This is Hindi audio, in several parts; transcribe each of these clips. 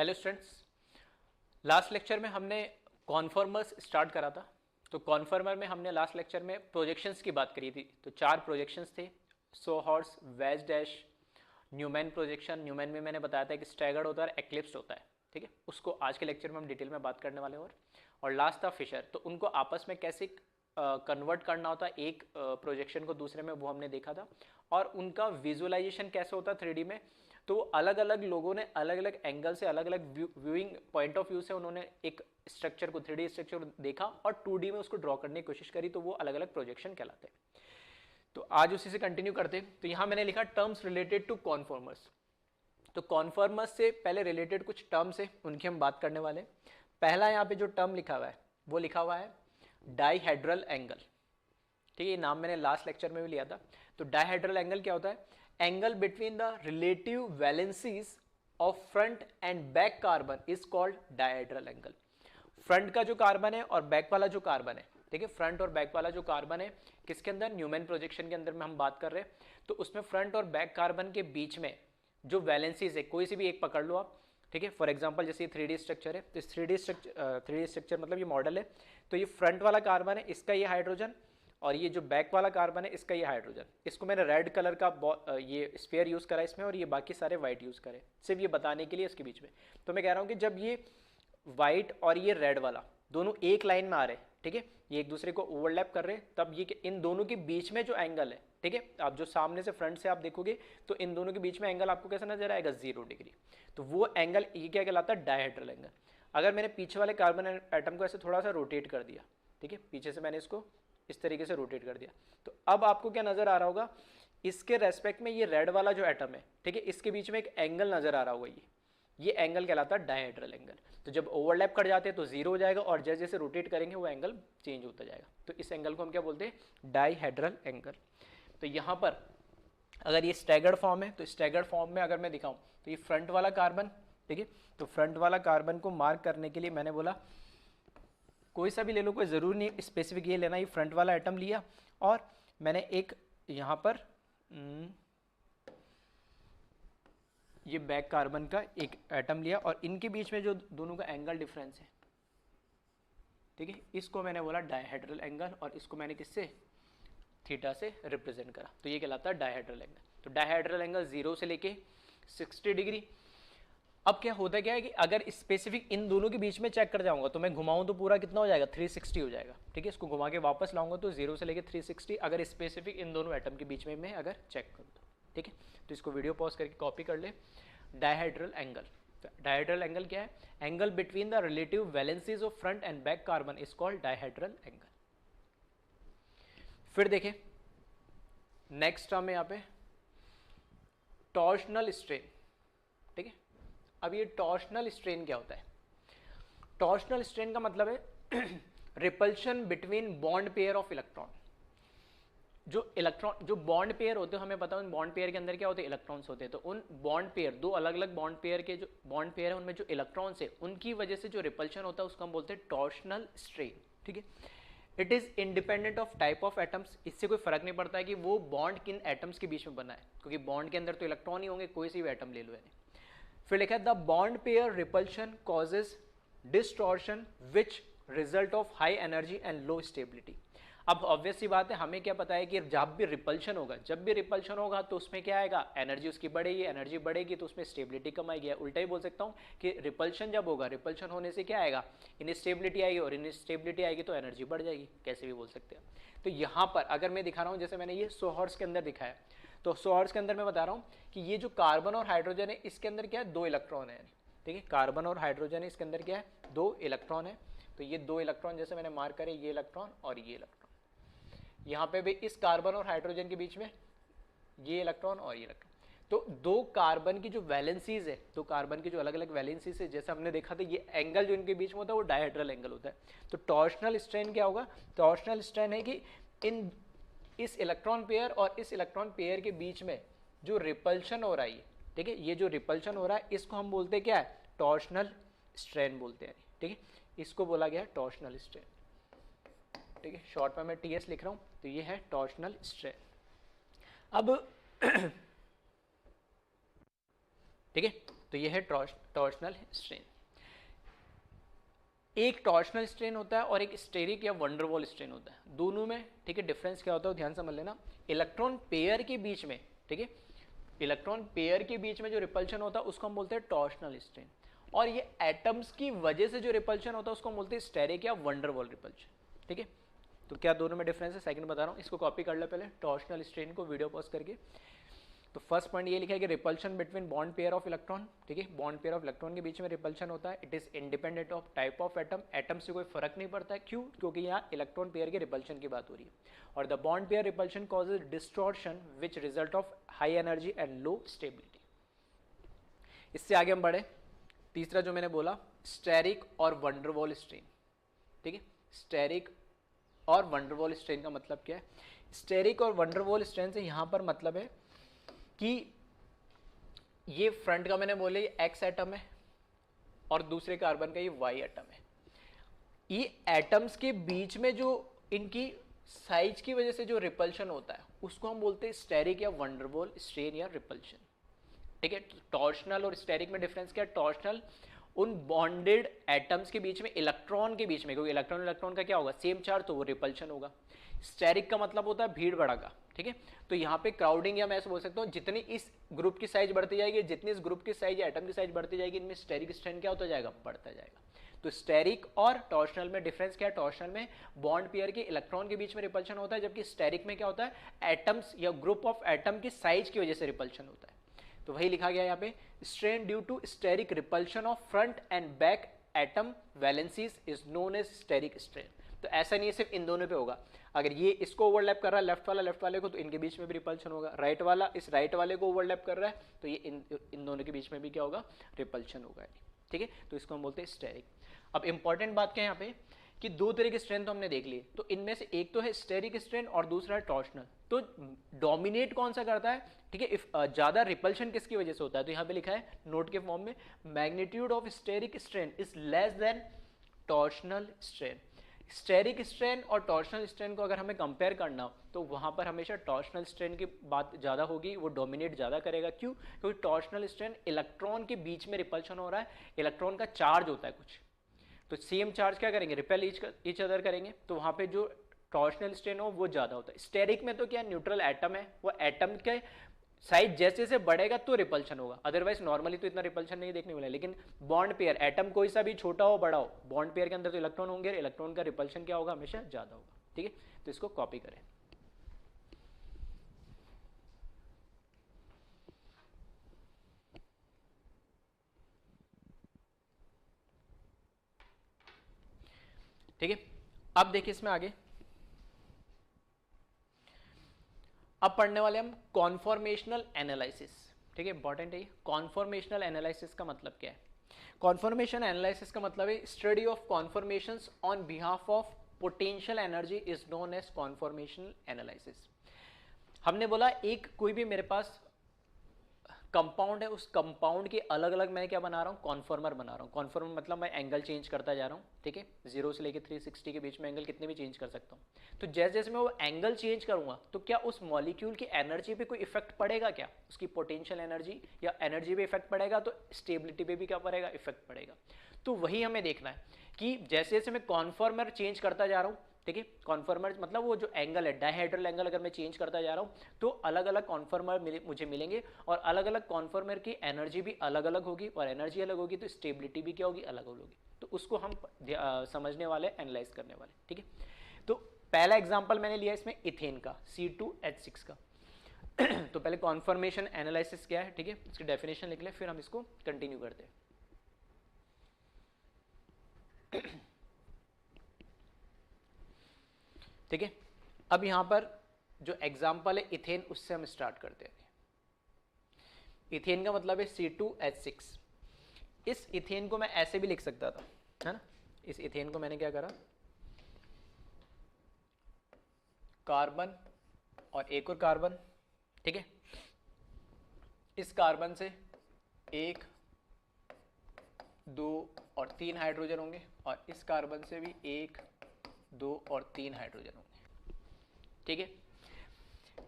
हेलो स्टूडेंट्स, लास्ट लेक्चर में हमने कॉन्फॉर्मर्स स्टार्ट करा था। तो कॉन्फॉर्मर में हमने लास्ट लेक्चर में प्रोजेक्शंस की बात करी थी। तो 4 प्रोजेक्शंस थे, sawhorse, wedge dash, Newman projection. Newman में मैंने बताया था कि स्टैगर्ड होता है और एक्लिप्स्ड होता है, ठीक है। उसको आज के लेक्चर में हम डिटेल में बात करने वाले हैं। और लास्ट था फिशर। तो उनको आपस में कैसे कन्वर्ट करना होता है एक प्रोजेक्शन को दूसरे में, वो हमने देखा था। और उनका विजुअलाइजेशन कैसे होता है 3D में। तो अलग अलग लोगों ने अलग अलग एंगल से, अलग अलग व्यूइंग पॉइंट ऑफ व्यू से उन्होंने एक स्ट्रक्चर को, 3D स्ट्रक्चर को देखा और 2D में उसको ड्रॉ करने की कोशिश करी। तो वो अलग अलग प्रोजेक्शन कहलाते हैं। तो आज उसी से कंटिन्यू करते हैं। तो यहाँ मैंने लिखा टर्म्स रिलेटेड टू कॉन्फॉर्मर्स। तो कॉन्फॉर्मर्स से पहले रिलेटेड कुछ टर्म्स है, उनकी हम बात करने वाले हैं। पहला यहाँ पे जो टर्म लिखा हुआ है वो लिखा हुआ है डाइहेड्रल एंगल, ठीक है। ये नाम मैंने लास्ट लेक्चर में भी लिया था। तो डाइहेड्रल एंगल क्या होता है? Angle between the relative valencies of front and back carbon is called dihedral angle. Front का जो कार्बन है और बैक वाला जो कार्बन है, ठीक है, फ्रंट और बैक वाला जो कार्बन है, किसके अंदर? न्यूमैन प्रोजेक्शन के अंदर में हम बात कर रहे हैं। तो उसमें फ्रंट और बैक कार्बन के बीच में जो वैलेंसीज है, कोई सी भी एक पकड़ लो आप, ठीक है। फॉर एग्जांपल जैसे 3D स्ट्रक्चर है, तो इस 3D स्ट्रक्चर मतलब ये मॉडल है। तो ये फ्रंट वाला कार्बन है, इसका ये हाइड्रोजन, और ये जो बैक वाला कार्बन है इसका ये हाइड्रोजन। इसको मैंने रेड कलर का ये स्फीयर यूज़ करा इसमें, और ये बाकी सारे वाइट यूज़ करे, सिर्फ ये बताने के लिए इसके बीच में। तो मैं कह रहा हूँ कि जब ये वाइट और ये रेड वाला दोनों एक लाइन में आ रहे हैं, ठीक है, ये एक दूसरे को ओवरलैप कर रहे हैं, तब ये इन दोनों के बीच में जो एंगल है, ठीक है, आप जो सामने से फ्रंट से आप देखोगे तो इन दोनों के बीच में एंगल आपको कैसा नजर आएगा? 0 डिग्री। तो वो एंगल ये क्या कहलाता है? Dihedral angle. अगर मैंने पीछे वाले कार्बन एटम को ऐसे थोड़ा सा रोटेट कर दिया, ठीक है, पीछे से मैंने इसको इस तरीके से रोटेट कर दिया, तो अब आपको क्या नजर आ रहा होगा? इसके रेस्पेक्ट में ये रेड वाला जो एटम है, ठीक है, इसके बीच में एक एंगल नजर आ रहा होगा। ये एंगल कहलाता है डायहेड्रल एंगल। तो जब ओवरलैप कर जाते हैं तो 0 हो जाएगा, और जैसे जैसे रोटेट करेंगे वो एंगल चेंज होता जाएगा। तो इस एंगल को हम क्या बोलते हैं? Dihedral angle. तो यहाँ पर अगर ये स्टैगर्ड फॉर्म है, तो स्टैगर्ड फॉर्म में अगर मैं दिखाऊं तो ये फ्रंट वाला कार्बन, ठीक है, तो फ्रंट वाला कार्बन को मार्क करने के लिए मैंने बोला कोई सा भी ले लो, कोई ज़रूर नहीं स्पेसिफिक ये लेना, ये फ्रंट वाला एटम लिया और मैंने एक यहाँ पर ये बैक कार्बन का एक एटम लिया, और इनके बीच में जो दोनों का एंगल डिफरेंस है, ठीक है, इसको मैंने बोला डायहेड्रल एंगल, और इसको मैंने किससे? थीटा से रिप्रेजेंट करा। तो ये कहलाता है डायहेड्रल एंगल। तो डायहेड्रल एंगल 0 से लेके 60 डिग्री। अब क्या होता क्या है कि अगर स्पेसिफिक इन दोनों के बीच में चेक कर जाऊंगा तो मैं घुमाऊं तो पूरा कितना हो जाएगा? 360 हो जाएगा, ठीक है। इसको घुमा के वापस लाऊंगा तो 0 से लेके 360, अगर स्पेसिफिक इन दोनों एटम के बीच में मैं अगर चेक करूँ तो, ठीक है। तो इसको वीडियो पॉज करके कॉपी कर ले। डायहेड्रल एंगल, डायहेड्रल एंगल क्या है? Angle between the relative valencies of front and back carbon is called dihedral angle. फिर देखें नेक्स्ट टर्म है यहाँ पे टॉर्शनल स्ट्रेन, ठीक है। अब ये टॉर्शनल स्ट्रेन क्या होता है? टॉर्शनल स्ट्रेन का मतलब है repulsion between bond pair of electron. जो बॉन्ड पेयर होते हैं, हमें पता है उन बॉन्ड पेयर के अंदर क्या होते हैं? इलेक्ट्रॉन्स होते हैं। तो उन बॉन्ड पेयर, दो अलग अलग बॉन्ड पेयर के जो बॉन्ड पेयर है उनमें जो इलेक्ट्रॉन्स है उनकी वजह से जो रिपल्शन होता है उसको हम बोलते हैं टॉर्शनल स्ट्रेन, ठीक है। It is independent of type of atoms. इससे कोई फर्क नहीं पड़ता है कि वो बॉन्ड किन एटम्स के बीच में बना है, क्योंकि बॉन्ड के अंदर तो इलेक्ट्रॉन ही होंगे, कोई सी भी एटम ले लो यानी। फिर लिखा है the bond pair repulsion causes distortion which result of high energy and low stability. अब ऑब्वियस सी बात है, हमें क्या पता है कि जब भी रिपल्शन होगा तो उसमें क्या आएगा? एनर्जी उसकी बढ़ेगी, एनर्जी बढ़ेगी तो उसमें स्टेबिलिटी कम आएगी। उल्टा ही बोल सकता हूँ कि रिपल्शन जब होगा, रिपल्शन होने से क्या आएगा? इनस्टेबिलिटी आएगी, और इनस्टेबिलिटी आएगी तो एनर्जी बढ़ जाएगी, कैसे भी बोल सकते हैं। तो यहाँ पर अगर मैं दिखा रहा हूँ, जैसे मैंने ये सोहर्स के अंदर दिखाया, तो सोहर्स के अंदर मैं बता रहा हूँ कि ये जो कार्बन और हाइड्रोजन है इसके अंदर क्या है? 2 इलेक्ट्रॉन है, ठीक है। कार्बन और हाइड्रोजन है, इसके अंदर क्या है? 2 इलेक्ट्रॉन है। तो ये 2 इलेक्ट्रॉन जैसे मैंने मार्क करे, ये इलेक्ट्रॉन और ये इलेक्ट्रॉन, यहाँ पे भी इस कार्बन और हाइड्रोजन के बीच में ये इलेक्ट्रॉन और ये इलेक्ट्रॉन। तो 2 कार्बन की जो वैलेंसीज है, 2 कार्बन की जो अलग अलग वैलेंसीज है, जैसे हमने देखा था ये एंगल जो इनके बीच में होता है वो डायहेड्रल एंगल होता है। तो टॉर्शनल स्ट्रेन क्या होगा? टॉर्शनल स्ट्रेन है कि इस इलेक्ट्रॉन पेयर और इस इलेक्ट्रॉन पेयर के बीच में जो रिपल्शन हो रहा है, ठीक है, ये जो रिपल्शन हो रहा है इसको हम बोलते हैं क्या है? टॉर्शनल स्ट्रेन बोलते हैं, ठीक है। इसको बोला गया है टॉर्शनल स्ट्रेन, ठीक है। शॉर्ट में मैं टीएस लिख रहा हूं, तो ये है टॉर्शनल स्ट्रेन। अब ठीक है, तो ये है टॉर्शनल स्ट्रेन। एक टॉर्शनल स्ट्रेन होता है और एक स्टेरिक या वंडरवॉल स्ट्रेन होता है, दोनों में ठीक है डिफरेंस क्या होता है ध्यान समझ लेना। इलेक्ट्रॉन पेयर के बीच में, ठीक है, इलेक्ट्रॉन पेयर के बीच में जो रिपल्शन होता है उसको हम बोलते हैं टॉर्शनल स्ट्रेन, और ये एटम्स की वजह से जो रिपल्शन होता है उसको हम बोलते हैं स्टेरिक या वंडरवॉल रिपल्शन। ठीक है, तो क्या दोनों में डिफरेंस है, सेकंड बता रहा हूँ, इसको कॉपी कर ले पहले टॉर्शनल स्ट्रेन को वीडियो पॉज करके। तो फर्स्ट पॉइंट ये लिखा है कि repulsion between bond pair of electron, ठीक है, बॉन्ड पेयर ऑफ इलेक्ट्रॉन के बीच में रिपल्शन होता है। It is independent of type of atom, atom से कोई फर्क नहीं पड़ता है, क्यों, क्योंकि यहाँ इलेक्ट्रॉन पेयर के रिपल्शन की बात हो रही है। और the bond pair repulsion causes distortion which result of high energy and low stability. इससे आगे हम बढ़े, तीसरा जो मैंने बोला स्टेरिक और वंडरवॉल स्ट्रेन। ठीक है, स्टेरिक और वंडरवॉल स्ट्रेन का मतलब क्या है, स्टेरिक और वंडरवॉल स्ट्रेन से यहां पर मतलब है कि ये फ्रंट का मैंने बोले एक्स एटम है और दूसरे कार्बन का ये वाई एटम है। ये एटम्स के बीच में जो इनकी साइज की वजह से जो रिपल्शन होता है उसको हम बोलते हैं स्टेरिक या वंडरवॉल स्ट्रेन या रिपल्शन। ठीक है, टॉर्शनल और स्टेरिक में डिफरेंस क्या है, टॉर्शनल उन बॉन्डेड एटम्स के बीच में, इलेक्ट्रॉन के बीच में, क्योंकि इलेक्ट्रॉन इलेक्ट्रॉन का क्या होगा सेम चार्ज, तो वो रिपल्शन होगा। स्टेरिक का मतलब होता है भीड़ भड़का। ठीक है, तो यहाँ पे क्राउडिंग, या मैं ऐसे बोल सकता हूँ जितनी इस ग्रुप की साइज बढ़ती जाएगी, जितनी इस ग्रुप की साइज या एटम की साइज बढ़ती जाएगी, इनमें स्टेरिक स्ट्रेन क्या होता जाएगा, बढ़ता जाएगा। तो स्टेरिक और टॉर्शनल में डिफरेंस क्या है, टॉर्शनल में बॉन्ड पेयर के इलेक्ट्रॉन के बीच में रिपल्शन होता है, जबकि स्टेरिक में क्या होता है एटम्स या ग्रुप ऑफ एटम की साइज की वजह से रिपल्शन होता है। तो वही लिखा गया यहाँ पे, strain due to steric repulsion of front and back atom valencies is known as steric strain. तो ऐसा नहीं है सिर्फ इन दोनों पे होगा, अगर ये इसको ओवरलैप कर रहा है लेफ्ट वाला लेफ्ट वाले को, तो इनके बीच में भी रिपल्शन होगा। राइट वाला इस राइट वाले को ओवरलैप कर रहा है, तो ये इन दोनों के बीच में भी क्या होगा, रिपल्शन होगा। ठीक है, तो इसको हम बोलते हैं स्टेरिक। अब इंपॉर्टेंट बात क्या है यहाँ पे कि दो तरह के स्ट्रेन तो हमने देख लिए, तो इनमें से एक तो है स्टेरिक स्ट्रेन और दूसरा है टॉर्शनल। तो डोमिनेट कौन सा करता है, ठीक है, इफ ज्यादा रिपल्शन किसकी वजह से होता है, तो यहाँ पे लिखा है नोट के फॉर्म में, magnitude of steric strain is less than torsional strain. Steric strain और टॉर्शनल स्ट्रेन को अगर हमें कंपेयर करना हो तो वहां पर हमेशा टॉर्शनल स्ट्रेन की बात ज्यादा होगी, वो डोमिनेट ज्यादा करेगा। क्यों, क्योंकि टॉर्शनल स्ट्रेन इलेक्ट्रॉन के बीच में रिपल्शन हो रहा है, इलेक्ट्रॉन का चार्ज होता है कुछ, तो सेम चार्ज क्या करेंगे, रिपेल ईच अदर करेंगे, तो वहां पे जो टॉर्शनल स्ट्रेन हो वो ज्यादा होता है। स्टेरिक में तो क्या न्यूट्रल एटम है, वो एटम के साइज जैसे जैसे बढ़ेगा तो रिपल्शन होगा, अदरवाइज नॉर्मली तो इतना रिपल्शन नहीं देखने मिला। लेकिन बॉन्ड पेयर, एटम कोई सा भी छोटा हो बड़ा हो, बॉन्ड पेयर के अंदर तो इलेक्ट्रॉन होंगे, इलेक्ट्रॉन का रिपल्शन क्या होगा, हमेशा ज्यादा होगा। ठीक है, तो इसको कॉपी करें। ठीक है, अब देखिए इसमें आगे, अब पढ़ने वाले हम कॉन्फॉर्मेशनल एनालिसिस। ठीक है, इंपॉर्टेंट है ये। कॉन्फॉर्मेशनल एनालिसिस का मतलब क्या है, कॉन्फॉर्मेशन एनालिसिस का मतलब है study of conformations on behalf of potential energy is known as conformational analysis. हमने बोला एक कोई भी मेरे पास कंपाउंड है, उस कंपाउंड के अलग अलग मैं क्या बना रहा हूँ, कॉन्फॉर्मर बना रहा हूँ। कॉन्फॉर्मर मतलब मैं एंगल चेंज करता जा रहा हूँ। ठीक है, 0 से लेके 360 के बीच में एंगल कितने भी चेंज कर सकता हूँ। तो जैसे जैसे मैं वो एंगल चेंज करूंगा तो क्या उस मॉलिक्यूल की एनर्जी पे कोई इफेक्ट पड़ेगा, क्या उसकी पोटेंशियल एनर्जी या एनर्जी पे इफेक्ट पड़ेगा, तो स्टेबिलिटी पे भी क्या पड़ेगा, इफेक्ट पड़ेगा। तो वही हमें देखना है कि जैसे जैसे मैं कॉन्फॉर्मर चेंज करता जा रहा हूँ, ठीक है, कॉन्फॉर्मर मतलब वो जो एंगल है, डायहेड्रल एंगल अगर मैं चेंज करता जा रहा हूँ तो अलग अलग कॉन्फॉर्मर मुझे मिलेंगे, और अलग अलग कॉन्फॉर्मर की एनर्जी भी अलग अलग होगी, और एनर्जी अलग होगी तो स्टेबिलिटी भी क्या होगी, अलग होगी। तो उसको हम समझने वाले, एनालाइज करने वाले। ठीक है, तो पहला एग्जाम्पल मैंने लिया इसमें इथेन का, C2H6 का। तो पहले कॉन्फॉर्मेशन एनालिसिस क्या है, ठीक है, इसकी डेफिनेशन लिख ले, फिर हम इसको कंटिन्यू करते हैं। ठीक है, अब यहां पर जो एग्जाम्पल है इथेन, उससे हम स्टार्ट करते हैं। इथेन का मतलब है C2H6। इस इथेन को मैं ऐसे भी लिख सकता था, है ना। इस इथेन को मैंने क्या करा, कार्बन और एक और कार्बन, ठीक है, इस कार्बन से 1 2 और 3 हाइड्रोजन होंगे, और इस कार्बन से भी 1 2 और 3 हाइड्रोजन होंगे। ठीक है,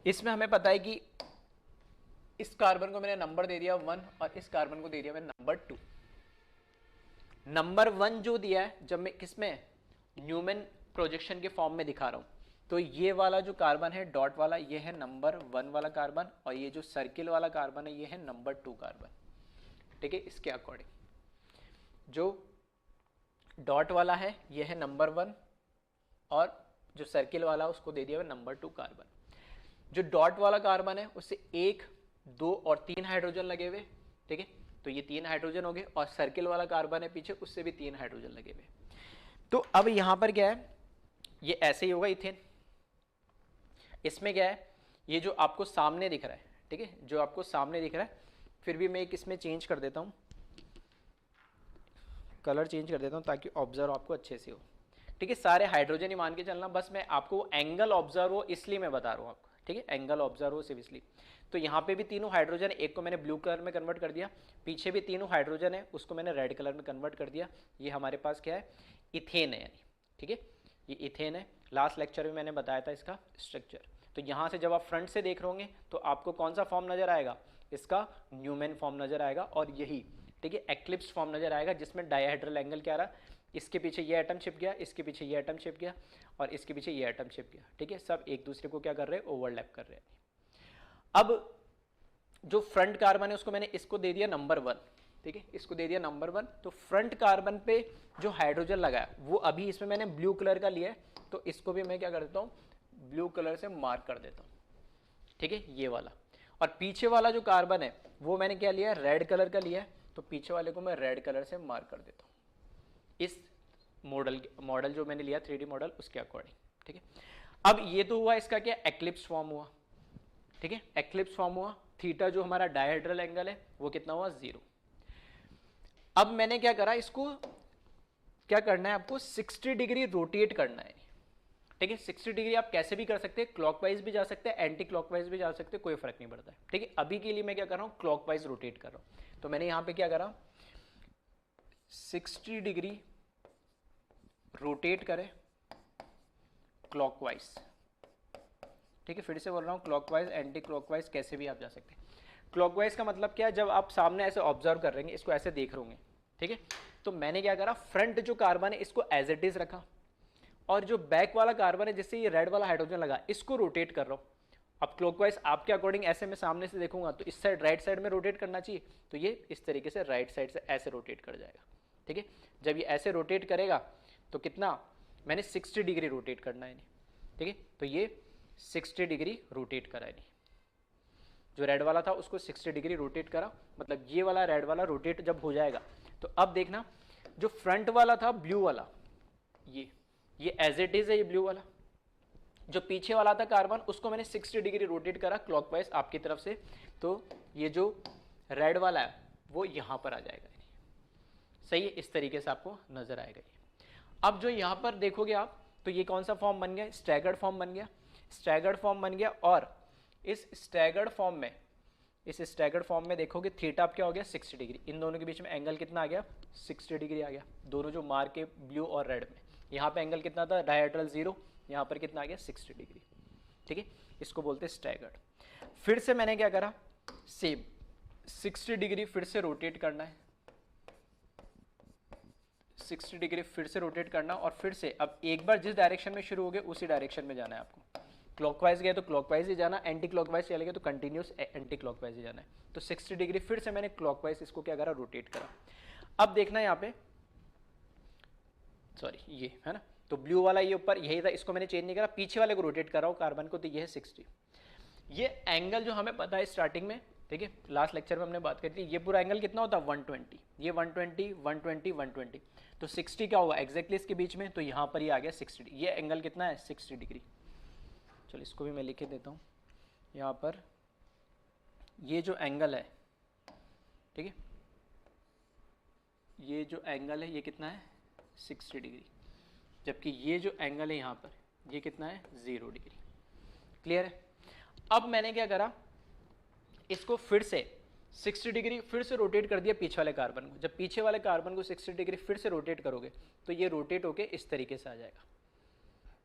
इसमें हमें पता है कि इस कार्बन को मैंने नंबर दे दिया 1 और इस कार्बन को दे दिया मैंने नंबर 2। नंबर 1 जो दिया है जब मैं किसमें न्यूमैन प्रोजेक्शन के फॉर्म में दिखा रहा हूं, तो ये वाला जो कार्बन है डॉट वाला ये है नंबर 1 वाला कार्बन, और ये जो सर्किल वाला कार्बन है ये है नंबर 2 कार्बन। ठीक है, इसके अकॉर्डिंग जो डॉट वाला है ये है नंबर 1 और जो सर्किल वाला उसको दे दिया नंबर 2 कार्बन। जो डॉट वाला कार्बन है उससे 1, 2 और 3 हाइड्रोजन लगे हुए। ठीक है, तो ये 3 हाइड्रोजन हो गए, और सर्किल वाला कार्बन है पीछे उससे भी 3 हाइड्रोजन लगे हुए। तो अब यहां पर क्या है, ये ऐसे ही होगा इथेन। इसमें क्या है, ये जो आपको सामने दिख रहा है, ठीक है, जो आपको सामने दिख रहा है, फिर भी मैं एक इसमें चेंज कर देता हूं, कलर चेंज कर देता हूं ताकि ऑब्जर्व आपको अच्छे से हो। ठीक है, सारे हाइड्रोजन ही मान के चलना, बस मैं आपको एंगल ऑब्जर्व हो इसलिए मैं बता रहा हूं आपको। ठीक है, एंगल ऑब्जर्व हो सिर्फ इसलिए। तो यहाँ पे भी तीनों हाइड्रोजन, एक को मैंने ब्लू कलर में कन्वर्ट कर दिया, पीछे भी तीनों हाइड्रोजन है उसको मैंने रेड कलर में कन्वर्ट कर दिया। ये हमारे पास क्या है, इथेन है यानी। ठीक है, ये इथेन है। लास्ट लेक्चर में मैंने बताया था इसका स्ट्रक्चर। तो यहाँ से जब आप फ्रंट से देख रहे होंगे तो आपको कौन सा फॉर्म नजर आएगा, इसका न्यूमैन फॉर्म नजर आएगा, और यही ठीक है एक्लिप्स फॉर्म नजर आएगा जिसमें डायहेड्रल एंगल क्या रहा, इसके पीछे ये एटम छिप गया, इसके पीछे ये एटम छिप गया, और इसके पीछे ये एटम छिप गया। ठीक है, सब एक दूसरे को क्या कर रहे हैं, ओवरलैप कर रहे हैं। अब जो फ्रंट कार्बन है उसको मैंने इसको दे दिया नंबर 1। ठीक है, इसको दे दिया नंबर 1। तो फ्रंट कार्बन पे जो हाइड्रोजन लगाया वो अभी इसमें मैंने ब्लू कलर का लिया है, तो इसको भी मैं क्या कर देता हूँ, ब्लू कलर से मार्क कर देता हूँ। ठीक है, ये वाला। और पीछे वाला जो कार्बन है वो मैंने क्या लिया है, रेड कलर का लिया है, तो पीछे वाले को मैं रेड कलर से मार्क कर देता हूँ इस मॉडल जो मैंने लिया 3D मॉडल उसके अकॉर्डिंग। ठीक है, अब ये तो हुआ इसका क्या, एक्लिप्स फॉर्म हुआ। ठीक है, एक्लिप्स फॉर्म हुआ। थीटा जो हमारा डायहेड्रल एंगल है वो कितना हुआ, 0। अब मैंने क्या करा, इसको क्या करना है आपको, 60 डिग्री रोटेट करना है। ठीक है, 60 डिग्री आप कैसे भी कर सकते हैं, क्लॉकवाइज भी जा सकते हैं, एंटी क्लॉकवाइज भी जा सकते हैं, कोई फर्क नहीं पड़ता है। ठीक है, अभी के लिए मैं क्या कर रहा हूं, क्लॉकवाइज रोटेट कर रहा हूं। तो मैंने यहां पे क्या करा, 60 डिग्री रोटेट करें क्लॉकवाइज। ठीक है, फिर से बोल रहा हूं, क्लॉकवाइज एंटी क्लॉकवाइज कैसे भी आप जा सकते हैं। क्लॉकवाइज का मतलब क्या है, जब आप सामने ऐसे ऑब्जर्व कर रहे हैं, इसको ऐसे देख रहे होंगे। ठीक है, तो मैंने क्या करा, फ्रंट जो कार्बन है इसको एज इट इज रखा, और जो बैक वाला कार्बन है जिससे ये रेड वाला हाइड्रोजन लगा इसको रोटेट कर रहा हूं। अब क्लॉकवाइज आपके अकॉर्डिंग ऐसे मैं सामने से देखूंगा तो इस साइड राइट साइड में रोटेट करना चाहिए, तो ये इस तरीके से राइट साइड से ऐसे रोटेट कर जाएगा। ठीक है, जब ये ऐसे रोटेट करेगा तो कितना, मैंने 60 डिग्री रोटेट करना है। ठीक है, तो ये 60 डिग्री रोटेट करा है। जो रेड वाला था उसको 60 डिग्री रोटेट करा, मतलब ये वाला रेड वाला रोटेट जब हो जाएगा तो अब देखना, जो फ्रंट वाला था ब्लू वाला, ये एज इट इज है, ये ब्लू वाला। जो पीछे वाला था कार्बन उसको मैंने 60 डिग्री रोटेट करा क्लॉकवाइज आपकी तरफ से, तो ये जो रेड वाला है वो यहां पर आ जाएगा। सही है, इस तरीके से आपको नजर आएगा ये। अब जो यहां पर देखोगे आप, तो ये कौन सा फॉर्म बन गया, स्टैगर्ड फॉर्म बन गया। स्टैगर्ड फॉर्म बन गया, और इस स्टैगर्ड फॉर्म में देखोगे थीटा अब क्या हो गया, 60 डिग्री। इन दोनों के बीच में एंगल कितना आ गया, 60 डिग्री आ गया। दोनों जो मार्क के ब्लू और रेड में, यहाँ पे एंगल कितना था, डायहेड्रल 0, यहाँ पर कितना आ गया, 60 डिग्री। ठीक है, इसको बोलते हैं स्टैगर्ड। फिर से मैंने क्या करा, सेम 60 डिग्री फिर से रोटेट करना है, 60 डिग्री फिर से रोटेट करना, और फिर से अब एक बार जिस डायरेक्शन में शुरू हो गए उसी डायरेक्शन में जाना है आपको। क्लॉकवाइज गए तो क्लॉकवाइज ही जाना, एंटी क्लॉकवाइज चले गए तो कंटिन्यूस एंटी क्लॉकवाइज ही जाना है। तो 60 डिग्री फिर से मैंने क्लॉकवाइज इसको क्या करा, रोटेट करा। अब देखना यहाँ पे, सॉरी ये है ना, तो ब्लू वाला ये ऊपर यही था, इसको मैंने चेंज नहीं करा, पीछे वाले को रोटेट कर रहा हूँ कार्बन को, तो ये है 60। ये एंगल जो हमें पता है स्टार्टिंग में, ठीक है, लास्ट लेक्चर में हमने बात करी थी, ये पूरा एंगल कितना होता है 120, ये 120 120 120, तो 60 क्या होगा एग्जैक्टली इसके बीच में, तो यहाँ पर ही आ गया 60। ये एंगल कितना है 60 डिग्री। चलो इसको भी मैं लिख देता हूँ यहाँ पर, ये जो एंगल है, ठीक है, ये जो एंगल है ये कितना है 60 डिग्री, जबकि ये जो एंगल है यहाँ पर ये कितना है 0 डिग्री। क्लियर है। अब मैंने क्या करा, इसको फिर से 60 डिग्री फिर से रोटेट कर दिया पीछे वाले कार्बन को। जब पीछे वाले कार्बन को 60 डिग्री फिर से रोटेट करोगे तो ये रोटेट होके इस तरीके से आ जाएगा।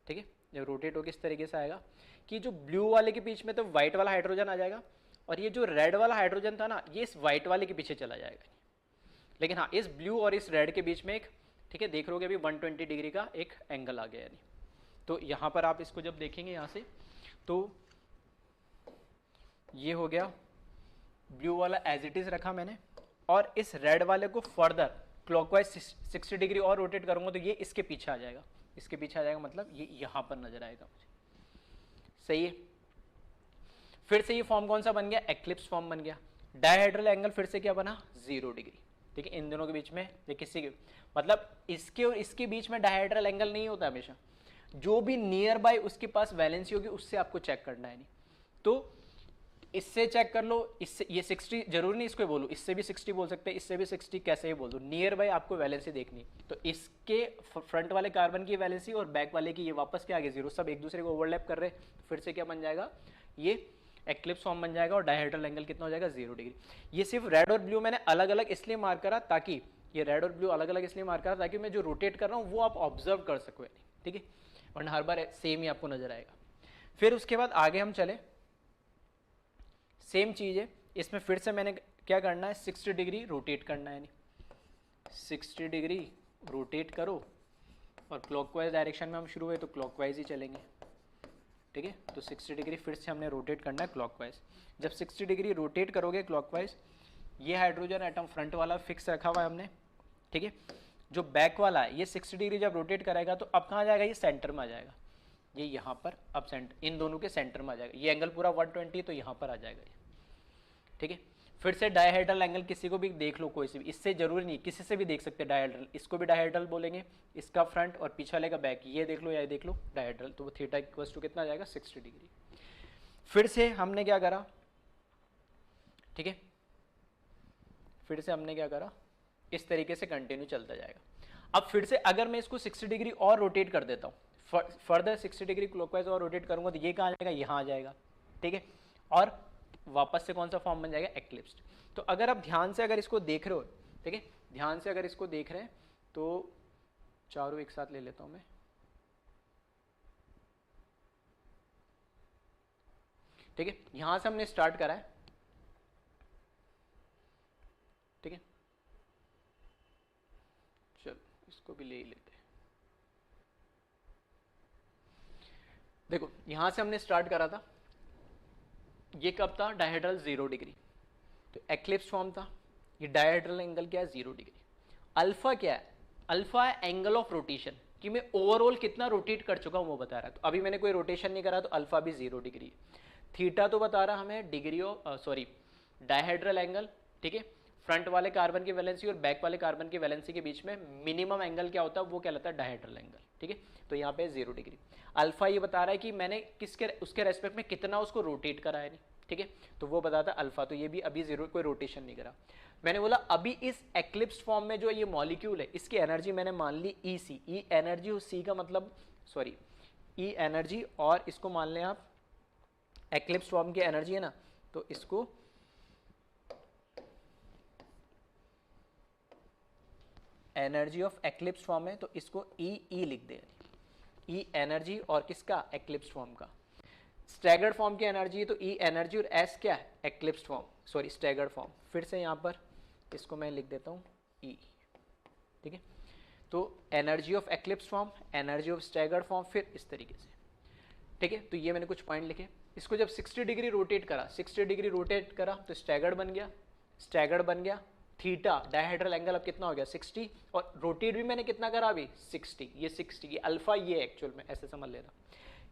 ठीक है, जब रोटेट होके इस तरीके से आएगा कि जो ब्लू वाले के बीच में तो व्हाइट वाला हाइड्रोजन आ जाएगा, और ये जो रेड वाला हाइड्रोजन था ना, ये इस व्हाइट वाले के पीछे चला जाएगा। लेकिन हाँ, इस ब्लू और इस रेड के बीच में एक, ठीक है, देख रहे हो अभी 120 डिग्री का एक एंगल आ गया यानी। तो यहाँ पर आप इसको जब देखेंगे यहाँ से, तो ये हो गया ब्लू वाला एज इट इज रखा मैंने, और इस रेड वाले को फर्दर क्लॉकवाइज 60 डिग्री और रोटेट करूंगा तो ये इसके पीछे आ जाएगा, इसके पीछे आ जाएगा, मतलब ये यहाँ पर नजर आएगा मुझे। सही है। फिर से ये फॉर्म कौन सा बन गया, एक्लिप्स फॉर्म बन गया। डायहेड्रल एंगल फिर से क्या बना, 0 डिग्री। ठीक है, इन दोनों के बीच में ये किसी के, मतलब इसके और इसके बीच में डायहेड्रल एंगल नहीं होता हमेशा, जो भी नियर बाय उसके पास वैलेंसी होगी उससे आपको चेक करना है। नहीं तो इससे चेक कर लो, इससे ये 60 जरूरी नहीं इसको बोलूँ, इससे भी 60 बोल सकते हैं, इससे भी 60, कैसे ही बोल दो, नियर बाय आपको वैलेंसी देखनी। तो इसके फ्रंट वाले कार्बन की वैलेंसी और बैक वाले की ये वापस क्या आ गया 0, सब एक दूसरे को ओवरलैप कर रहे, फिर से क्या बन जाएगा, ये एक्लिप्स फॉर्म बन जाएगा और डायहेड्रल एंगल कितना हो जाएगा, 0 डिग्री। ये सिर्फ रेड और ब्लू मैंने अलग अलग इसलिए मार्क करा ताकि, ये रेड और ब्लू अलग अलग इसलिए मार्क करा ताकि मैं जो रोटेट कर रहा हूँ वो आप ऑब्जर्व कर सको। ठीक है, वरना हर बार सेम ही आपको नजर आएगा। फिर उसके बाद आगे हम चले, सेम चीज है इसमें, फिर से मैंने क्या करना है, 60 डिग्री रोटेट करना है। 60 डिग्री रोटेट करो और क्लॉकवाइज डायरेक्शन में हम शुरू हुए तो क्लॉकवाइज ही चलेंगे। ठीक है, तो 60 डिग्री फिर से हमने रोटेट करना है क्लॉकवाइज। जब 60 डिग्री रोटेट करोगे क्लॉकवाइज, ये हाइड्रोजन एटम फ्रंट वाला फिक्स रखा हुआ है हमने। ठीक है, जो बैक वाला है ये 60 डिग्री जब रोटेट कराएगा तो अब कहाँ जाएगा, ये सेंटर में आ जाएगा, ये यहाँ पर अब सेंटर, इन दोनों के सेंटर में आ जाएगा। ये एंगल पूरा 120 तो यहाँ पर आ जाएगा ये। ठीक है, फिर से डायहेड्रल एंगल किसी को भी देख लो, कोई से भी, इससे जरूरी नहीं, किसी से भी देख सकते हैं डायहेड्रल, इसको भी डायहेड्रल बोलेंगे, इसका फ्रंट और पीछे वाले का बैक, ये देख लो या ये देख लो डायहेड्रल, तो वो थीटा इक्वल्स टू कितना आ जाएगा, 60 डिग्री। फिर से हमने क्या करा, ठीक है, फिर से हमने क्या करा, इस तरीके से कंटिन्यू चलता जाएगा। अब फिर से अगर मैं इसको 60 डिग्री और रोटेट कर देता हूँ, फर्दर 60 डिग्री क्लॉकवाइज और रोटेट करूंगा तो ये कहाँ आ जाएगा, यहाँ आ जाएगा। ठीक है, और वापस से कौन सा फॉर्म बन जाएगा, एक्लिप्स्ड। तो अगर आप ध्यान से अगर इसको देख रहे हो, ठीक है, ध्यान से अगर इसको देख रहे हैं तो चारों एक साथ ले लेता हूं मैं। ठीक है, यहां से हमने स्टार्ट करा है। ठीक है, चलो इसको भी ले ही लेते हैं। देखो यहां से हमने स्टार्ट करा था, ये कब था, डायहेड्रल 0 डिग्री, तो एक्लिप्स फॉर्म था। ये डायहेड्रल एंगल क्या है, 0 डिग्री। अल्फा क्या है, अल्फा है एंगल ऑफ रोटेशन, कि मैं ओवरऑल कितना रोटेट कर चुका हूं वो बता रहा है। तो अभी मैंने कोई रोटेशन नहीं करा तो अल्फा भी 0 डिग्री है। थीटा तो बता रहा हमें degree of, sorry, dihedral angle. ठीक है, फ्रंट वाले कार्बन की वैलेंसी और बैक वाले कार्बन की वैलेंसी के बीच में मिनिमम एंगल क्या होता है, वो कहलाता है डायहेड्रल एंगल। ठीक है, तो यहाँ पे 0 डिग्री। अल्फा ये बता रहा है कि मैंने किसके, उसके रेस्पेक्ट में कितना उसको रोटेट करा है। नहीं, ठीक है, तो वो बताता है अल्फा। तो ये भी अभी 0, कोई रोटेशन नहीं करा। मैंने बोला अभी इस एक्लिप्स फॉर्म में जो ये मॉलिक्यूल है इसकी एनर्जी मैंने मान ली ई सी, ई एनर्जी, सी का मतलब, सॉरी, ई एनर्जी, और इसको मान लें आप एक्लिप्स फॉर्म की एनर्जी है ना, तो इसको एनर्जी ऑफ एक्लिप्स फॉर्म है तो इसको ई लिख दे, ई एनर्जी और किसका, एक्लिप्स फॉर्म का। स्टैगर्ड फॉर्म की एनर्जी है तो ई एनर्जी और एस क्या है, eclipse form, sorry staggered form. फिर से यहाँ पर इसको मैं लिख देता हूँ ई। ठीक है, तो energy of eclipse form, energy of staggered form, फिर इस तरीके से। ठीक है, तो ये मैंने कुछ पॉइंट लिखे। इसको जब 60 डिग्री रोटेट करा, 60 डिग्री रोटेट करा तो स्टैगर्ड बन गया, स्टैगर्ड बन गया। थीटा डायहेड्रल एंगल अब कितना हो गया, 60, और रोटेट भी मैंने कितना करा अभी, 60। ये 60, ये अल्फा, ये एक्चुअल में ऐसे समझ लेना।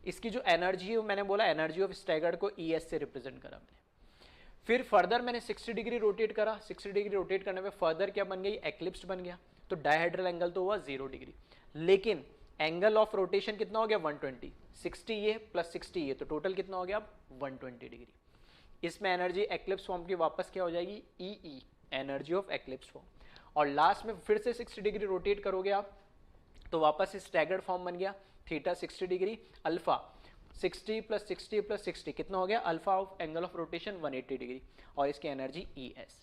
इसकी जो एनर्जी है मैंने बोला एनर्जी ऑफ स्टैगर्ड को ई एस से रिप्रेजेंट करा मैंने। फिर फर्दर मैंने 60 डिग्री रोटेट करा, 60 डिग्री रोटेट करने में फर्दर क्या बन गई, एक्लिप्स्ड बन गया। तो डायहेड्रल एंगल तो हुआ 0 डिग्री, लेकिन एंगल ऑफ रोटेशन कितना हो गया, 120। 60 ये प्लस 60 ये, तो टोटल कितना हो गया अब 120 डिग्री। इसमें एनर्जी एक्लिप्स फॉर्म की वापस क्या हो जाएगी, ई, एनर्जी ऑफ एक्लिप्स फॉर्म। और लास्ट में फिर से 60 डिग्री रोटेट करोगे आप तो वापस से स्टैगर्ड फॉर्म बन गया। Theta 60 degree, alpha 60 plus 60 plus 60 कितना हो गया, alpha of angle of rotation 180 degree, और इसकी एनर्जी ई एस।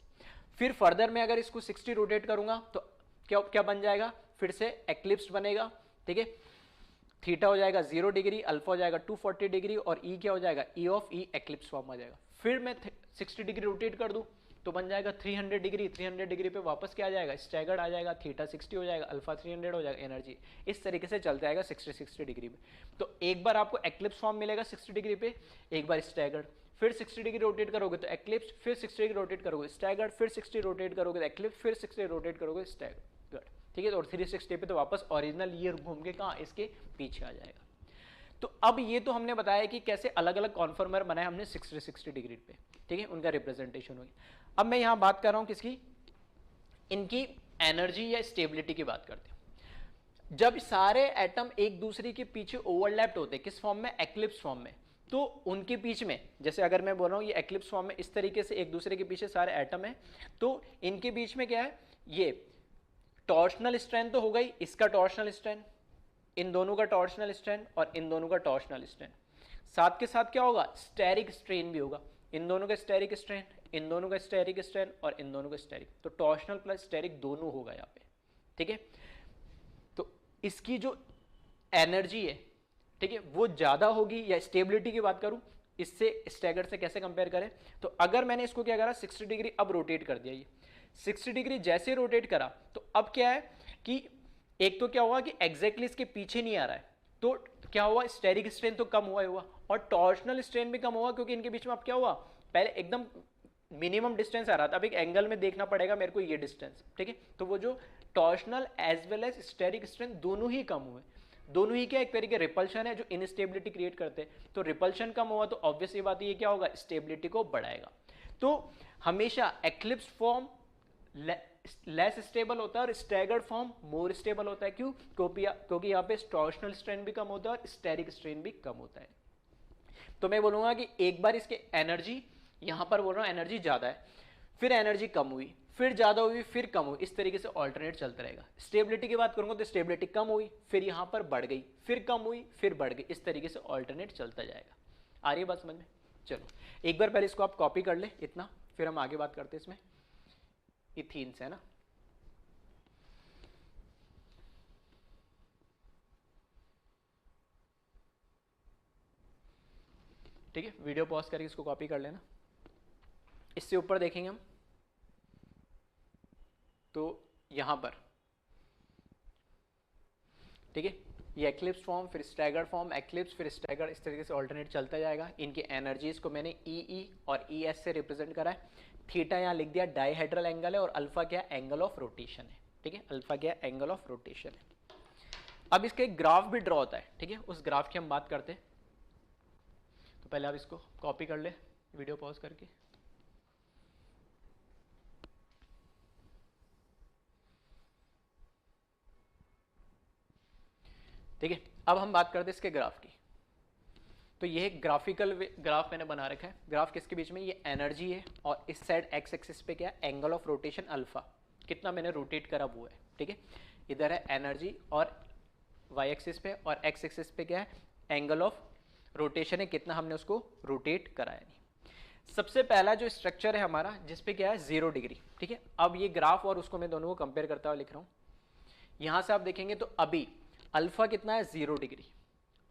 फिर फर्दर में अगर इसको 60 रोटेट करूंगा तो क्या क्या बन जाएगा, फिर से एक्लिप्स बनेगा। ठीक है, थीटा हो जाएगा 0 डिग्री, अल्फा हो जाएगा 240 डिग्री और ई क्या हो जाएगा, E of E eclipse form आ जाएगा। फिर मैं 60 डिग्री रोटेट कर दूं तो बन जाएगा 300 डिग्री, 300 डिग्री पे वापस क्या आ जाएगा, स्टैगर्ड आ जाएगा, थीटा 60 हो जाएगा, अल्फा 300 हो जाएगा, एनर्जी इस तरीके से चलता जाएगा 60 डिग्री पे। तो एक बार आपको एक्लिप्स फॉर्म मिलेगा 60 डिग्री पे, एक बार स्टैगर्ड, फिर 60 डिग्री रोटेट करोगे तो एक्लिप्स, फिर 60 डिग्री रोटेट करोगे स्टैगर्ड, फिर 60 रोटेट करोगे तो एक्लिप्स, फिर 60 रोटेट करोगे स्टैगर्ड, ठीक है। और 360 पे तो वापस ओरिजिनल ईयर घूम के कहाँ, इसके पीछे आ जाएगा। तो अब ये तो हमने बताया कि कैसे अलग अलग कॉन्फॉर्मर बनाए हमने 60 डिग्री पे, ठीक है, उनका रिप्रेजेंटेशन हो गया। अब मैं यहां बात कर रहा हूं किसकी, इनकी एनर्जी या स्टेबिलिटी की बात करते हैं। जब सारे एटम एक दूसरे के पीछे ओवरलैप्ड होते हैं, किस फॉर्म में, एक्लिप्स फॉर्म में, तो उनके बीच में, जैसे अगर मैं बोल रहा हूं ये एक्लिप्स फॉर्म में इस तरीके से एक दूसरे के पीछे सारे एटम है, तो इनके बीच में क्या है, ये टॉर्शनल स्ट्रेंथ तो होगा ही, इसका टॉर्शनल स्ट्रेंथ, इन दोनों का टॉर्शनल स्ट्रेंथ और इन दोनों का टॉर्शनल स्ट्रेंथ, साथ के साथ क्या होगा, स्टेरिक स्ट्रेन भी होगा, इन दोनों का स्टेरिक स्ट्रेंथ, इन दोनों का स्टेरिक स्ट्रेंथ और इन दोनों का स्टेरिक, तो टॉर्शनल प्लस स्टेरिक दोनों होगा यहाँ पे, ठीक है। तो इसकी जो एनर्जी है, ठीक है, वो ज्यादा होगी, या स्टेबिलिटी की बात करूं इससे स्टैगर्ड से कैसे कंपेयर करें, तो अगर मैंने इसको क्या करा 60 डिग्री अब रोटेट कर दिया, ये 60 डिग्री जैसे रोटेट करा तो अब क्या है कि एक तो क्या हुआ कि एग्जैक्टली इसके पीछे नहीं आ रहा है, तो क्या हुआ, स्टेरिक स्ट्रेन तो कम हुआ ही हुआ और टॉर्शनल स्ट्रेन भी कम हुआ, क्योंकि इनके बीच में अब क्या हुआ, पहले एकदम मिनिमम डिस्टेंस आ रहा था, अब एक एंगल में देखना पड़ेगा मेरे को ये डिस्टेंस, ठीक है। तो वो जो torsional as well as steric strength दोनों ही कम हुए, दोनों ही क्या एक तरीके रिपल्शन है जो इनस्टेबिलिटी क्रिएट करते हैं, तो रिपल्शन कम हुआ तो ऑब्वियस ये बात ये क्या होगा, स्टेबिलिटी को बढ़ाएगा। तो हमेशा एक्लिप्स फॉर्म लेस स्टेबल होता है और स्टैगर्ड फॉर्म मोर स्टेबल होता है, क्यों, क्योंकि यहाँ पे टॉर्शनल स्ट्रेन भी कम होता है और स्टेरिक स्ट्रेन भी कम होता है। तो मैं बोलूंगा कि एक बार इसके एनर्जी, यहां पर बोल रहा हूं एनर्जी ज्यादा है, फिर एनर्जी कम हुई, फिर ज्यादा हुई, फिर कम हुई, इस तरीके से ऑल्टरनेट चलता रहेगा। स्टेबिलिटी की बात करूंगा तो स्टेबिलिटी कम हुई, फिर यहां पर बढ़ गई, फिर कम हुई, फिर बढ़ गई, इस तरीके से ऑल्टरनेट चलता जाएगा। आ रही है बात समझ में? चलो एक बार पहले इसको आप कॉपी कर ले इतना, फिर हम आगे बात करते हैं इसमें। इथीन्स है ना, ठीक है, वीडियो पॉज करके इसको कॉपी कर लेना। इससे ऊपर देखेंगे हम तो यहां पर, ठीक है, ये एक्लिप्स फॉर्म, फिर स्टैगर्ड फॉर्म, एक्लिप्स, फिर स्टैगर्ड, इस तरीके से ऑल्टरनेट चलता जाएगा। इनकी एनर्जीज को मैंने ई और ई एस से रिप्रेजेंट करा है। थीटा यहाँ लिख दिया डाइहेड्रल एंगल है और अल्फा क्या है, एंगल ऑफ रोटेशन है, ठीक है, अल्फा क्या है, एंगल ऑफ रोटेशन है। अब इसका एक ग्राफ भी ड्रॉ होता है, ठीक है, उस ग्राफ की हम बात करते हैं। तो पहले आप इसको कॉपी कर ले वीडियो पॉज करके। ठीक है, अब हम बात करते हैं इसके ग्राफ की। तो ये ग्राफिकल ग्राफ मैंने बना रखा है। ग्राफ किसके बीच में, ये एनर्जी है और इस साइड एक्स एक्सिस पे क्या है, एंगल ऑफ रोटेशन अल्फा, कितना मैंने रोटेट करा वो है, ठीक है। इधर है एनर्जी और वाई एक्सिस पे, और एक्स एक्सिस पे क्या है, एंगल ऑफ रोटेशन है, कितना हमने उसको रोटेट करा है। सबसे पहला जो स्ट्रक्चर है हमारा जिसपे क्या है 0 डिग्री, ठीक है। अब ये ग्राफ और उसको मैं दोनों को कंपेयर करता हुआ लिख रहा हूँ। यहां से आप देखेंगे तो अभी अल्फा कितना है 0 डिग्री,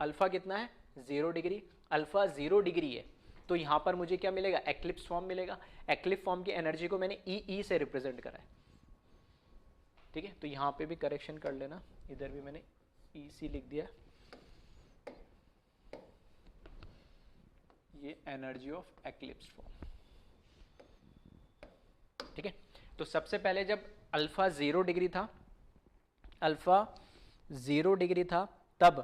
अल्फा कितना है 0 डिग्री, अल्फा 0 डिग्री है, तो यहां पर मुझे क्या मिलेगा, एक्लिप्स फॉर्म मिलेगा। एक्लिप्स फॉर्म की एनर्जी को मैंने ई से रिप्रेजेंट करा है, ठीक है। तो यहां पे भी करेक्शन कर लेना, इधर भी मैंने ई सी लिख दिया, ये एनर्जी ऑफ एक्लिप्स फॉर्म, ठीक है। तो सबसे पहले जब अल्फा 0 डिग्री था, अल्फा 0 डिग्री था तब,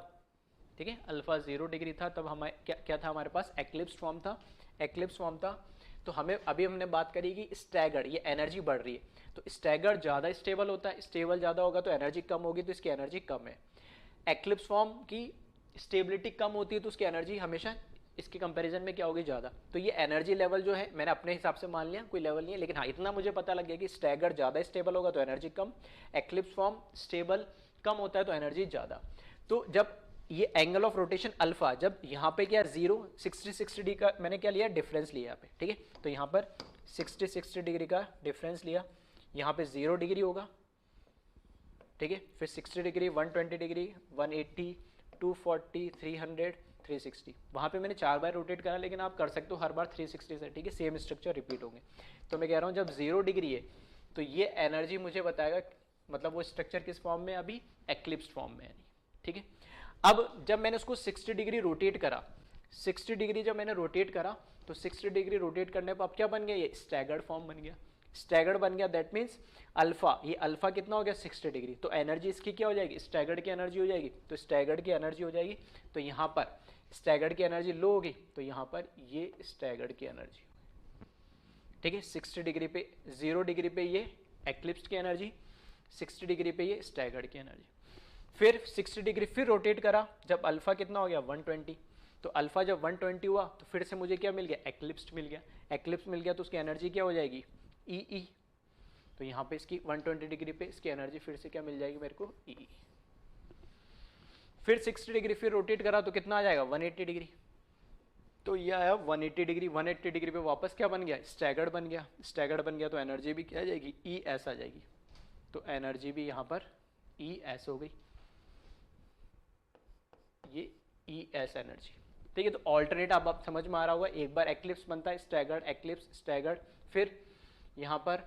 ठीक है, अल्फा 0 डिग्री था तब हमारे क्या था, हमारे पास एक्लिप्स फॉर्म था, एक्लिप्स फॉर्म था। तो हमें अभी हमने बात करी कि स्टैगर्ड, ये एनर्जी बढ़ रही है, तो स्टैगर्ड ज़्यादा स्टेबल होता है, स्टेबल ज़्यादा होगा तो एनर्जी कम होगी, तो इसकी एनर्जी कम है। एक्लिप्स फॉर्म की स्टेबिलिटी कम होती है तो उसकी एनर्जी हमेशा इसके कंपैरिजन में क्या होगी, ज़्यादा। तो ये एनर्जी लेवल जो है मैंने अपने हिसाब से मान लिया, कोई लेवल नहीं है, लेकिन हाँ इतना मुझे पता लग गया कि स्टैगर्ड ज़्यादा स्टेबल होगा तो एनर्जी कम, एक्लिप्स फॉर्म स्टेबल कम होता है तो एनर्जी ज़्यादा। तो जब ये एंगल ऑफ रोटेशन अल्फा, जब यहाँ पे क्या 60 डिग्री का मैंने क्या लिया, डिफरेंस लिया यहाँ पे, ठीक है। तो यहाँ पर 60 डिग्री का डिफरेंस लिया, यहाँ पे 0 डिग्री होगा, ठीक है, फिर 60 डिग्री, 120 डिग्री, 180, 240, 300, 360। वहाँ पे मैंने 4 बार रोटेट करा, लेकिन आप कर सकते हो हर बार 360 से, ठीक है, सेम स्ट्रक्चर रिपीट होंगे। तो मैं कह रहा हूँ जब 0 डिग्री है तो ये एनर्जी मुझे बताएगा, मतलब वो स्ट्रक्चर किस फॉर्म में, अभी एक्लिप्स्ड फॉर्म में है, ठीक है। अब जब मैंने उसको 60 डिग्री रोटेट करा, 60 डिग्री जब मैंने रोटेट करा तो 60 डिग्री रोटेट करने पर अब क्या बन गया, ये स्टैगर्ड फॉर्म बन गया, स्टैगर्ड बन गया। दैट मीन्स अल्फा, ये अल्फा कितना हो गया 60 डिग्री, तो एनर्जी इसकी क्या हो जाएगी, स्टैगर्ड की एनर्जी हो जाएगी। तो स्टैगर्ड की एनर्जी हो जाएगी, तो यहाँ पर स्टैगर्ड की एनर्जी लो होगी, तो यहाँ पर ये स्टैगर्ड की एनर्जी, ठीक है। 60 डिग्री पे, 0 डिग्री पे ये एक्लिप्स्ड की एनर्जी, 60 डिग्री पे ये स्टैगर्ड की एनर्जी। फिर 60 डिग्री फिर रोटेट करा, जब अल्फा कितना हो गया 120, तो अल्फा जब 120 हुआ तो फिर से मुझे क्या मिल गया, एक्लिप्स्ड मिल गया। एक्लिप्स मिल गया तो उसकी एनर्जी क्या हो जाएगी, ई। तो यहाँ पे इसकी 120 डिग्री पे इसकी एनर्जी फिर से क्या मिल जाएगी मेरे को, ई। फिर 60 डिग्री फिर रोटेट करा तो कितना आ जाएगा 180 डिग्री, तो ये आया 180 डिग्री। 180 डिग्री पे वापस क्या बन गया, स्टैगर्ड बन गया। स्टैगर्ड बन गया तो एनर्जी भी क्या आ जाएगी, ई एस आ जाएगी। तो एनर्जी भी यहाँ पर ई एस हो गई, ये ई एस एनर्जी, ठीक है। तो ऑल्टरनेट आप समझ में आ रहा होगा, एक बार एक्लिप्स बनता है, स्टैगर्ड, एक्लिप्स, स्टैगर्ड, फिर यहाँ पर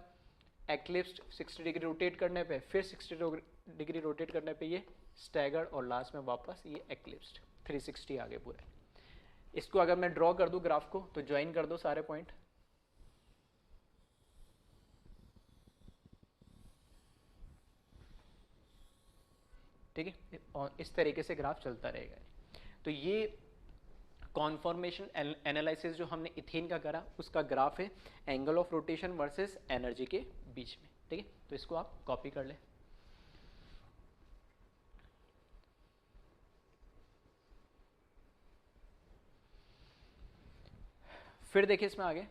एक्लिप्स्ड 60 डिग्री रोटेट करने पे, फिर 60 डिग्री रोटेट करने पे ये स्टैगर्ड, और लास्ट में वापस ये एक्लिप्स्ड, 360 आगे पूरे। इसको अगर मैं ड्रॉ कर दूं ग्राफ को, तो ज्वाइन कर दो सारे पॉइंट, ठीक है, और इस तरीके से ग्राफ चलता रहेगा। तो ये कॉन्फॉर्मेशन एनालिसिस जो हमने इथेन का करा, उसका ग्राफ है angle of rotation versus energy के बीच में, ठीक है। तो इसको आप कॉपी कर लें। फिर देखिए इसमें आगे,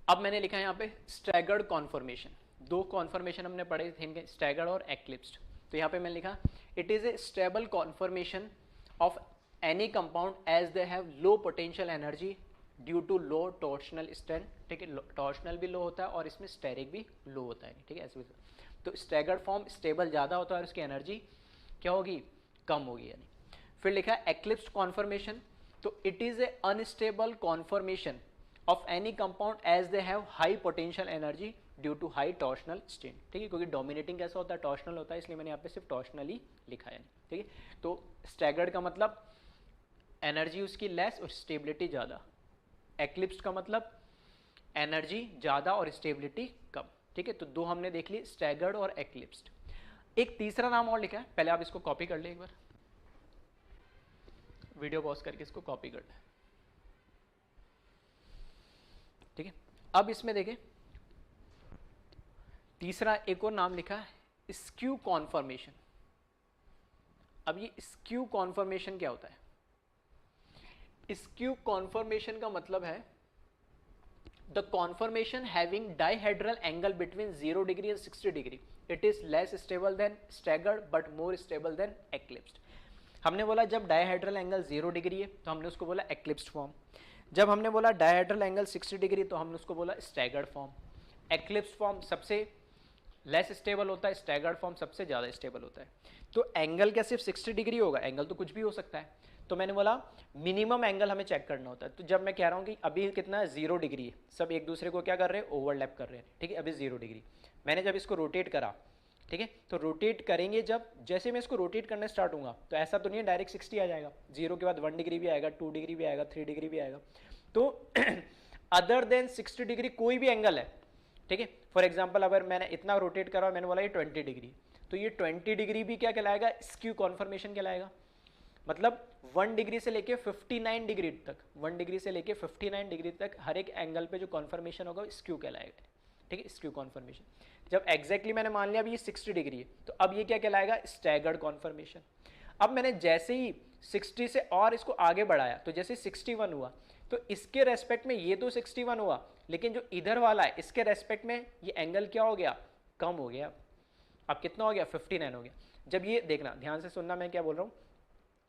अब मैंने लिखा है यहाँ पे स्टैगर्ड कॉन्फॉर्मेशन। दो कॉन्फॉर्मेशन हमने पढ़े थे, स्टैगर्ड और एक्लिप्स्ड। तो यहाँ पे मैंने लिखा it is a stable conformation of any compound as they have low potential energy due to low torsional strength, ठीक है। टॉर्शनल भी लो होता है और इसमें स्टेरिक भी लो होता है, ठीक है, ऐसे। तो स्टैगर्ड फॉर्म स्टेबल ज़्यादा होता है और उसकी एनर्जी क्या होगी, कम होगी यानी। फिर लिखा है एक्लिप्स्ड कॉन्फॉर्मेशन, तो it is a unstable conformation of any compound as they have high potential energy due to high torsional strain, ठीक है। क्योंकि डोमिनेटिंग कैसा होता है, टॉर्शनल होता है, इसलिए मैंने यहाँ पे सिर्फ टॉर्शनल ही लिखा है, ठीक है। तो स्टैगर्ड का मतलब एनर्जी उसकी लेस और स्टेबिलिटी ज़्यादा, एक्लिप्स्ड का मतलब एनर्जी ज़्यादा और स्टेबिलिटी कम, ठीक है। तो दो हमने देख ली, स्टैगर्ड और एक्लिप्स्ड। एक तीसरा नाम और लिखा है, पहले आप इसको कॉपी कर ले, एक बार वीडियो पॉज करके इसको कॉपी कर ले, ठीक है। अब इसमें देखें तीसरा एक और नाम लिखा है स्क्यू कॉन्फॉर्मेशन। अब ये स्क्यू कॉन्फॉर्मेशन क्या होता है, स्क्यू कॉन्फॉर्मेशन का मतलब है the conformation having dihedral angle between 0 degree and 60 degree, it is less stable than staggered but more stable than eclipsed. हमने बोला जब डाइहेड्रल एंगल 0 डिग्री है तो हमने उसको बोला एक्लिप्स्ड फॉर्म, जब हमने बोला डाइहेड्रल एंगल 60 डिग्री तो हमने उसको बोला स्टैगर्ड फॉर्म। एक्लिप्स्ड फॉर्म सबसे लेस स्टेबल होता है, स्टैगर्ड फॉर्म सबसे ज़्यादा स्टेबल होता है। तो एंगल क्या सिर्फ 60 डिग्री होगा, एंगल तो कुछ भी हो सकता है। तो मैंने बोला मिनिमम एंगल हमें चेक करना होता है। तो जब मैं कह रहा हूँ कि अभी कितना है 0 डिग्री है, सब एक दूसरे को क्या कर रहे हैं, ओवरलैप कर रहे हैं, ठीक है। अभी 0 डिग्री मैंने जब इसको रोटेट करा, ठीक है, तो रोटेट करेंगे जब, जैसे मैं इसको रोटेट करने स्टार्ट होऊंगा तो ऐसा तो नहीं है डायरेक्ट 60 आ जाएगा, 0 के बाद 1 डिग्री भी आएगा, 2 डिग्री भी आएगा, 3 डिग्री भी आएगा। तो अदर देन 60 डिग्री कोई भी एंगल है, ठीक है। फॉर एग्जाम्पल अगर मैंने इतना रोटेट करा और मैंने बोला ये 20 डिग्री, तो ये 20 डिग्री भी क्या कहलाएगा, स्क्यू कॉन्फॉर्मेशन कहलाएगा। मतलब 1 डिग्री से लेके 59 डिग्री तक, 1 डिग्री से लेके 59 डिग्री तक हर एक एंगल पे जो कॉन्फॉर्मेशन होगा स्क्यू कहलाएगा, ठीक है, स्क्यू कॉन्फॉर्मेशन। जब एग्जैक्टली मैंने मान लिया अभी ये 60 डिग्री है, तो अब ये क्या कहलाएगा, स्टैगर्ड कॉन्फॉर्मेशन। अब मैंने जैसे ही 60 से और इसको आगे बढ़ाया, तो जैसे 61 हुआ, तो इसके रेस्पेक्ट में ये तो 61 हुआ, लेकिन जो इधर वाला है इसके रेस्पेक्ट में ये एंगल क्या हो गया, कम हो गया। अब कितना हो गया, 59 हो गया। जब ये देखना, ध्यान से सुनना मैं क्या बोल रहा हूँ,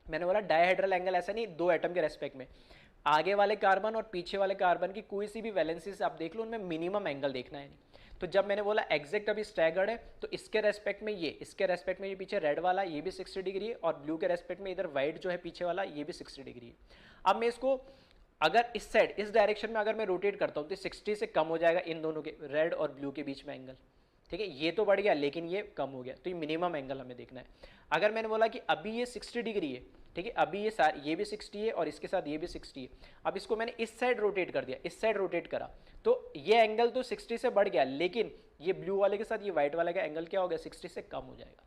मैंने बोला डायहेड्रल एंगल ऐसा नहीं, दो एटम के रेस्पेक्ट में, आगे वाले कार्बन और पीछे वाले कार्बन की कोई सी भी वैलेंसी से आप देख लो, उनमें मिनिमम एंगल देखना है। तो जब मैंने बोला एग्जैक्ट अभी स्टैगर्ड है तो इसके रेस्पेक्ट में इसके रेस्पेक्ट में ये पीछे रेड वाला ये भी 60 डिग्री है और ब्लू के रेस्पेक्ट में इधर वाइट जो है पीछे वाला ये भी 60 डिग्री है। अब मैं इसको अगर इस साइड इस डायरेक्शन में अगर मैं रोटेट करता हूँ तो 60 से कम हो जाएगा इन दोनों के रेड और ब्लू के बीच में एंगल, ठीक है। ये तो बढ़ गया लेकिन ये कम हो गया, तो ये मिनिमम एंगल हमें देखना है। अगर मैंने बोला कि अभी ये 60 डिग्री है, ठीक है, अभी ये भी 60 है और इसके साथ ये भी 60 है, अब इसको मैंने इस साइड रोटेट कर दिया, इस साइड रोटेट करा तो ये एंगल तो 60 से बढ़ गया लेकिन ये ब्लू वाले के साथ ये व्हाइट वाले का एंगल क्या हो गया, 60 से कम हो जाएगा।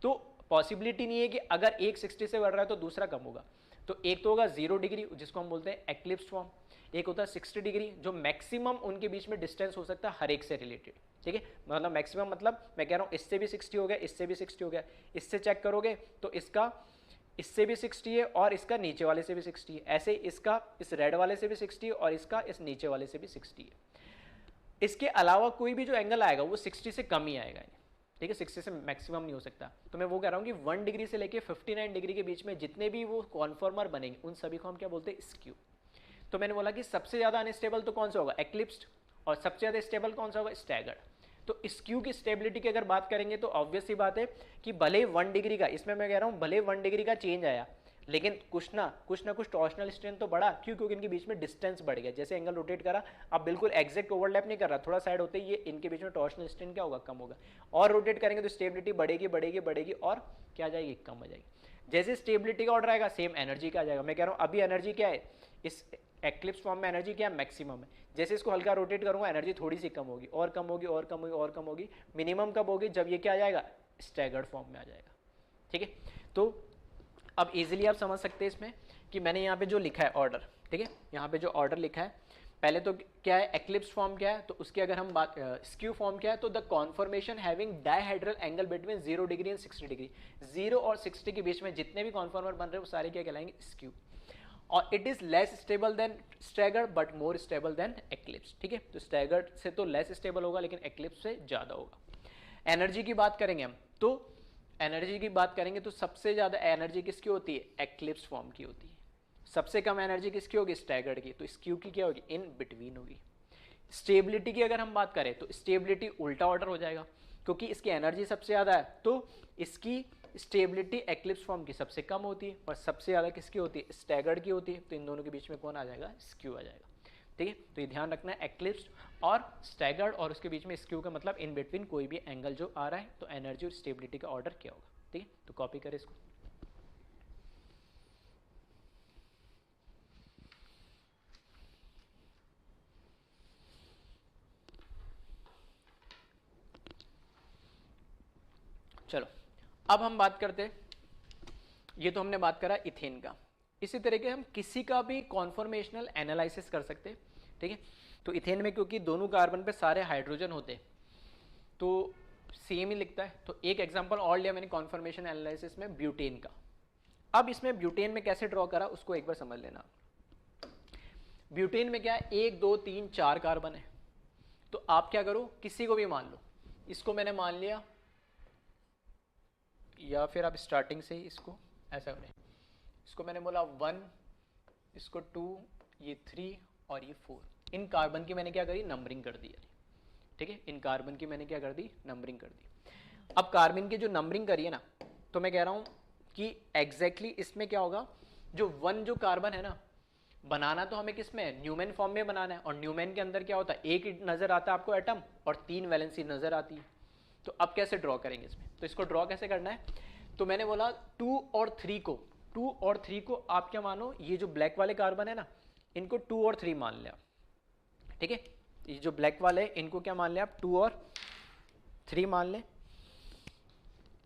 तो पॉसिबिलिटी नहीं है कि अगर एक 60 से बढ़ रहा है तो दूसरा कम होगा। तो एक तो होगा 0 डिग्री जिसको हम बोलते हैं एक्लिप्स फॉर्म, एक होता है 60 डिग्री जो मैक्सिमम उनके बीच में डिस्टेंस हो सकता है हर एक से रिलेटेड, ठीक है। मतलब मैक्सिमम मतलब मैं कह रहा हूँ इससे भी 60 हो गया, इससे भी 60 हो गया, इससे चेक करोगे तो इसका इससे भी 60 है और इसका नीचे वाले से भी 60 है, ऐसे इसका इस रेड वाले से भी 60 है और इसका इस नीचे वाले से भी 60 है। इसके अलावा कोई भी जो एंगल आएगा वो 60 से कम ही आएगा, ठीक है, 60 से मैक्सिमम नहीं हो सकता। तो मैं वो कह रहा हूँ कि 1 डिग्री से लेके 59 डिग्री के बीच में जितने भी वो कॉन्फॉर्मर बनेंगे उन सभी को हम क्या बोलते हैं, स्क्यू। तो मैंने बोला कि सबसे ज़्यादा अनस्टेबल तो कौन सा होगा, एक्लिप्स्ड, और सबसे ज़्यादा स्टेबल कौन सा होगा, स्टैगर्ड। तो स्क्यू की स्टेबिलिटी की अगर बात करेंगे तो ऑब्वियस सी बात है कि भले 1 डिग्री का, इसमें मैं कह रहा हूँ भले 1 डिग्री का चेंज आया लेकिन कुछ ना कुछ टॉर्शनल स्ट्रेंथ तो बढ़ा, क्यों, क्योंकि इनके बीच में डिस्टेंस बढ़ गया। जैसे एंगल रोटेट करा, अब बिल्कुल एग्जैक्ट ओवरलैप नहीं कर रहा, थोड़ा साइड होते ही ये इनके बीच में टॉर्शनल स्ट्रेंथ क्या होगा, कम होगा। और रोटेट करेंगे तो स्टेबिलिटी बढ़ेगी बढ़ेगी बढ़ेगी और क्या आ जाएगी, कम हो जाएगी। जैसे स्टेबिलिटी का ऑर्डर आएगा सेम एनर्जी का आ जाएगा। मैं कह रहा हूँ अभी एनर्जी क्या है, इस एक्लिप्स फॉर्म में एनर्जी क्या है, मैक्सिमम है। जैसे इसको हल्का रोटेट करूंगा एनर्जी थोड़ी सी कम होगी और कम होगी और कम होगी और कम होगी, मिनिमम कब होगी, जब ये क्या आ जाएगा, स्टैगर्ड फॉर्म में आ जाएगा, ठीक है। तो अब इजीली आप समझ सकते हैं इसमें कि मैंने यहाँ पे जो लिखा है ऑर्डर, ठीक है, यहाँ पे जो ऑर्डर लिखा है पहले तो क्या है, एक्लिप्स फॉर्म क्या है, तो उसकी अगर हम बात स्क्यू फॉर्म क्या है, तो the conformation having dihedral angle between 0 degree and 60 degree, 0 और 60 के बीच में जितने भी कॉन्फॉर्मर बन रहे हैं वो सारे क्या कहलाएंगे, स्क्यू। और it is less stable than staggered but more stable then eclipse, ठीक है। तो स्टैगर्ड से तो लेस स्टेबल होगा लेकिन एक्लिप्स से ज़्यादा होगा। एनर्जी की बात करेंगे हम, तो एनर्जी की बात करेंगे तो सबसे ज़्यादा एनर्जी किसकी होती है, एक्लिप्स फॉर्म की होती है। सबसे कम एनर्जी किसकी होगी, स्टैगर्ड की, तो स्क्यू की क्या होगी, इन बिटवीन होगी। स्टेबिलिटी की अगर हम बात करें तो स्टेबिलिटी उल्टा ऑर्डर हो जाएगा, क्योंकि इसकी एनर्जी सबसे ज़्यादा है तो इसकी स्टेबिलिटी एक्लिप्स फॉर्म की सबसे कम होती है और सबसे ज़्यादा किसकी होती है, स्टैगर्ड की होती है। तो इन दोनों के बीच में कौन आ जाएगा, स्क्यू आ जाएगा, ठीक है। तो ये ध्यान रखना है, एक्लिप्स और स्टैगर्ड और उसके बीच में स्क्यू का मतलब इन बिटवीन कोई भी एंगल जो आ रहा है, तो एनर्जी और स्टेबिलिटी का ऑर्डर क्या होगा, ठीक है। तो कॉपी करें इसको। चलो अब हम बात करते हैं, ये तो हमने बात करा इथेन का। इसी तरीके हम किसी का भी कॉन्फॉर्मेशनल एनालिसिस कर सकते हैं, ठीक है। तो इथेन में क्योंकि दोनों कार्बन पे सारे हाइड्रोजन होते हैं तो सेम ही लिखता है। तो एक एग्जांपल और लिया मैंने कॉन्फॉर्मेशन एनालिसिस में ब्यूटेन का। अब इसमें ब्यूटेन में कैसे ड्रॉ करा उसको एक बार समझ लेना। ब्यूटेन में क्या है, 1 2 3 4 कार्बन है। तो आप क्या करो, किसी को भी मान लो, इसको मैंने मान लिया, या फिर आप स्टार्टिंग से ही इसको ऐसा करें, इसको मैंने बोला 1, इसको 2, ये 3 और ये 4। इन कार्बन की मैंने क्या करी, नंबरिंग कर दी, ठीक है। इन कार्बन की मैंने क्या कर दी, नंबरिंग कर दी। अब कार्बन की जो नंबरिंग करी है ना, तो मैं कह रहा हूँ कि एग्जैक्टली इसमें क्या होगा, जो 1 जो कार्बन है ना, बनाना तो हमें किस में, न्यूमैन फॉर्म में बनाना है। और न्यूमैन के अंदर क्या होता है, एक नजर आता है आपको एटम और 3 वैलेंसी नजर आती है। तो अब कैसे ड्रॉ करेंगे इसमें, तो इसको ड्रॉ कैसे करना है, तो मैंने बोला 2 और 3 को आप क्या मानो, ये जो ब्लैक वाले कार्बन है ना, इनको 2 और 3 मान लिया, ठीक है। ये जो ब्लैक वाले इनको क्या मान लिया आप, 2 और 3 मान ले।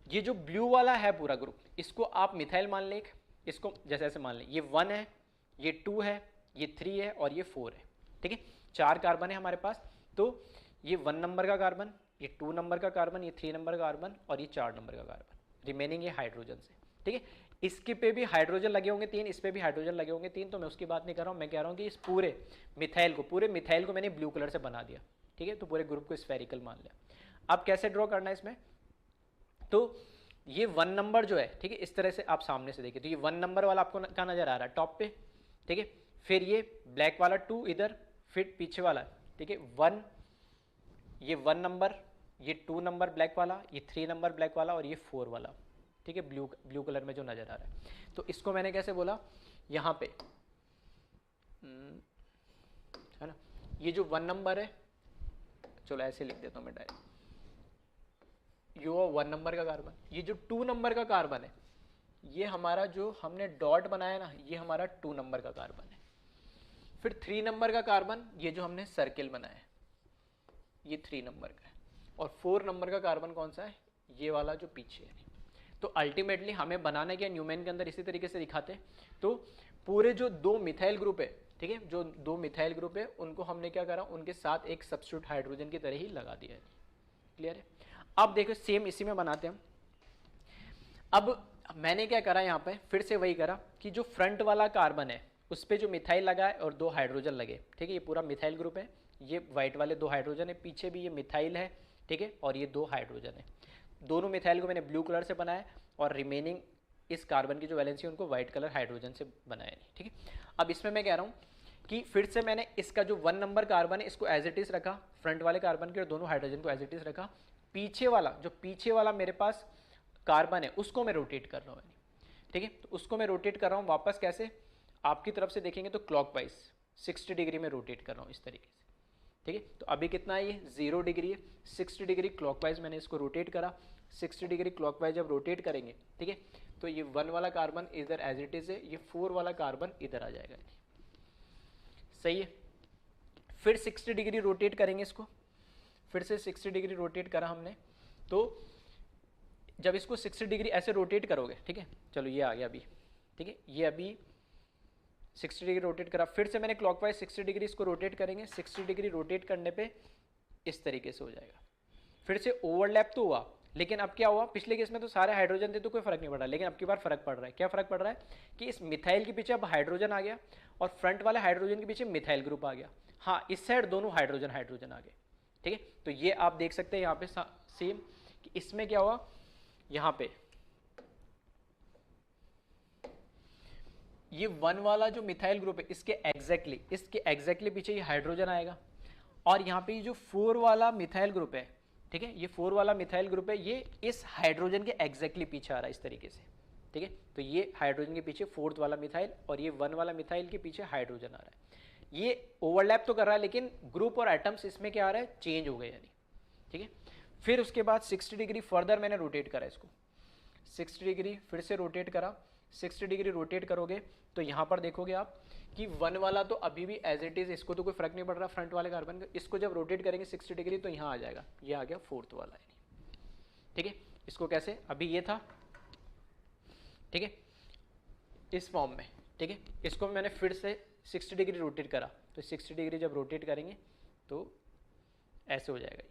ये जो ब्लू वाला है पूरा ग्रुप, इसको आप मिथाइल मान ले, इसको जैसे ऐसे मान ले, ये 1 है, ये 2 है, ये 3 है और ये 4 है, ठीक है। 4 कार्बन है हमारे पास। तो ये 1 नंबर का कार्बन, ये 2 नंबर का कार्बन, ये 3 नंबर का कार्बन और ये 4 नंबर का कार्बन, रिमेनिंग ये हाइड्रोजन से, ठीक है। इसके पे भी हाइड्रोजन लगे होंगे 3, इस पे भी हाइड्रोजन लगे होंगे 3, तो मैं उसकी बात नहीं कर रहा हूँ। मैं कह रहा हूँ कि इस पूरे मिथाइल को मैंने ब्लू कलर से बना दिया, ठीक है। तो पूरे ग्रुप को स्फेरिकल मान लिया। अब कैसे ड्रॉ करना है इसमें, तो ये 1 नंबर जो है, ठीक है, इस तरह से आप सामने से देखिए, तो ये 1 नंबर वाला आपको क्या नजर आ रहा है, टॉप पे, ठीक है। फिर ये ब्लैक वाला 2 इधर, फिर पीछे वाला, ठीक है, 1, ये 1 नंबर, ये 2 नंबर ब्लैक वाला, ये 3 नंबर ब्लैक वाला और ये 4 वाला, ठीक है, ब्लू कलर में जो नज़र आ रहा है। तो इसको मैंने कैसे बोला, यहाँ पे है ना, ये जो 1 नंबर है, चलो ऐसे लिख देता हूँ मैं डायरेक्ट, यो 1 नंबर का कार्बन, ये जो 2 नंबर का कार्बन है, ये हमारा जो हमने डॉट बनाया ना, ये हमारा 2 नंबर का कार्बन है। फिर 3 नंबर का कार्बन, ये जो हमने सर्किल बनाया है, ये 3 नंबर का है। और 4 नंबर का कार्बन कौन सा है, ये वाला जो पीछे है। तो अल्टीमेटली हमें बनाने के न्यूमेन के अंदर इसी तरीके से दिखाते हैं। तो पूरे जो 2 मिथाइल ग्रुप है, ठीक है, जो 2 मिथाइल ग्रुप है, उनको हमने क्या करा, उनके साथ एक सब्स्टिट्यूट हाइड्रोजन की तरह ही लगा दिया है। क्लियर है। अब देखो सेम इसी में बनाते हैं हम। अब मैंने क्या करा यहाँ पे, फिर से वही करा कि जो फ्रंट वाला कार्बन है उस पर जो मिथाइल लगा है और 2 हाइड्रोजन लगे, ठीक है, ये पूरा मिथाइल ग्रुप है, ये व्हाइट वाले 2 हाइड्रोजन है, पीछे भी ये मिथाइल है, ठीक है, और ये 2 हाइड्रोजन है। दोनों मिथाइल को मैंने ब्लू कलर से बनाया और रिमेनिंग इस कार्बन की जो वैलेंसी है उनको व्हाइट कलर हाइड्रोजन से बनाया, ठीक है। अब इसमें मैं कह रहा हूँ कि फिर से मैंने इसका जो 1 नंबर कार्बन है इसको एज इट इज रखा, फ्रंट वाले कार्बन के और दोनों हाइड्रोजन को एज इट इज रखा। पीछे वाला मेरे पास कार्बन है उसको मैं रोटेट कर रहा हूँ, ठीक है, तो उसको मैं रोटेट कर रहा हूँ वापस कैसे, आपकी तरफ से देखेंगे तो क्लॉकवाइज 60 डिग्री में रोटेट कर रहा हूँ इस तरीके से, ठीक है। तो अभी कितना है, ये 0 डिग्री है, 60 डिग्री क्लॉकवाइज मैंने इसको रोटेट करा। 60 डिग्री क्लॉकवाइज जब रोटेट करेंगे, ठीक है, तो ये 1 वाला कार्बन इधर एज इट इज है, ये 4 वाला कार्बन इधर आ जाएगा, सही है। फिर 60 डिग्री रोटेट करेंगे इसको, फिर से 60 डिग्री रोटेट करा हमने। तो जब इसको 60 डिग्री ऐसे रोटेट करोगे, ठीक है, चलो ये आ गया अभी, ठीक है, ये अभी 60 डिग्री रोटेट करा, फिर से मैंने क्लॉकवाइज 60 डिग्री इसको रोटेट करेंगे। 60 डिग्री रोटेट करने पे इस तरीके से हो जाएगा। फिर से ओवरलैप तो हुआ, लेकिन अब क्या हुआ, पिछले केस में तो सारे हाइड्रोजन थे तो कोई फर्क नहीं पड़ रहा, लेकिन अब की बार फर्क पड़ रहा है। क्या फर्क पड़ रहा है कि इस मिथाइल के पीछे अब हाइड्रोजन आ गया और फ्रंट वाले हाइड्रोजन के पीछे मिथाइल ग्रुप आ गया। हाँ, इस साइड दोनों हाइड्रोजन हाइड्रोजन आ गए, ठीक है। तो ये आप देख सकते हैं यहाँ पे सेम कि इसमें क्या हुआ, यहाँ पे ये 1 वाला जो मिथाइल ग्रुप है इसके एग्जैक्टली पीछे ये हाइड्रोजन आएगा, और यहाँ पे ये जो 4 वाला मिथाइल ग्रुप है, ठीक है, ये 4 वाला मिथाइल ग्रुप है, ये इस हाइड्रोजन के एग्जैक्टली पीछे आ रहा है इस तरीके से, ठीक है। तो ये हाइड्रोजन के पीछे 4th वाला मिथाइल और ये 1 वाला मिथाइल के पीछे हाइड्रोजन आ रहा है। ये ओवरलैप तो कर रहा है लेकिन ग्रुप और एटम्स इसमें क्या आ रहा है, चेंज हो गए यानी, ठीक है। फिर उसके बाद 60 डिग्री फर्दर मैंने रोटेट करा इसको, 60 डिग्री फिर से रोटेट करा। 60 डिग्री रोटेट करोगे तो यहाँ पर देखोगे आप कि 1 वाला तो अभी भी एज इट इज, इसको तो कोई फर्क नहीं पड़ रहा फ्रंट वाले कार्बन का। इसको जब रोटेट करेंगे 60 डिग्री तो यहाँ आ जाएगा, ये आ गया 4th वाला, ठीक है। इसको कैसे, अभी ये था, ठीक है, इस फॉर्म में, ठीक है। इसको मैंने फिर से 60 डिग्री रोटेट करा, तो 60 डिग्री जब रोटेट करेंगे तो ऐसे हो जाएगा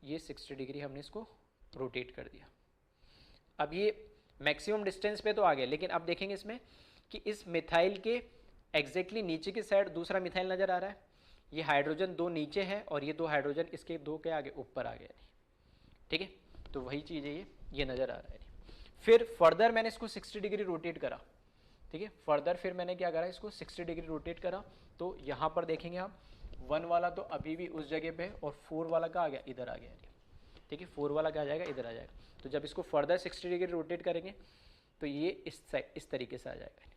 ये 60 डिग्री हमने इसको रोटेट कर दिया। अब ये मैक्सिमम डिस्टेंस पे तो आ गया, लेकिन अब देखेंगे इसमें कि इस मिथाइल के एग्जैक्टली नीचे की साइड दूसरा मिथाइल नज़र आ रहा है। ये हाइड्रोजन 2 नीचे है और ये 2 हाइड्रोजन इसके 2 के आगे ऊपर आ गया, ठीक है। तो वही चीज़ है, ये नज़र आ रहा है। फिर फर्दर मैंने इसको 60 डिग्री रोटेट करा, ठीक है। फर्दर फिर मैंने क्या करा, इसको 60 डिग्री रोटेट करा। तो यहाँ पर देखेंगे आप 1 वाला तो अभी भी उस जगह पे और 4 वाला का आ गया, इधर आ गया, ठीक है। 4 वाला क्या आ जाएगा, इधर आ जाएगा। तो जब इसको फर्दर 60 डिग्री रोटेट करेंगे तो ये इस तरीके से आ जाएगा।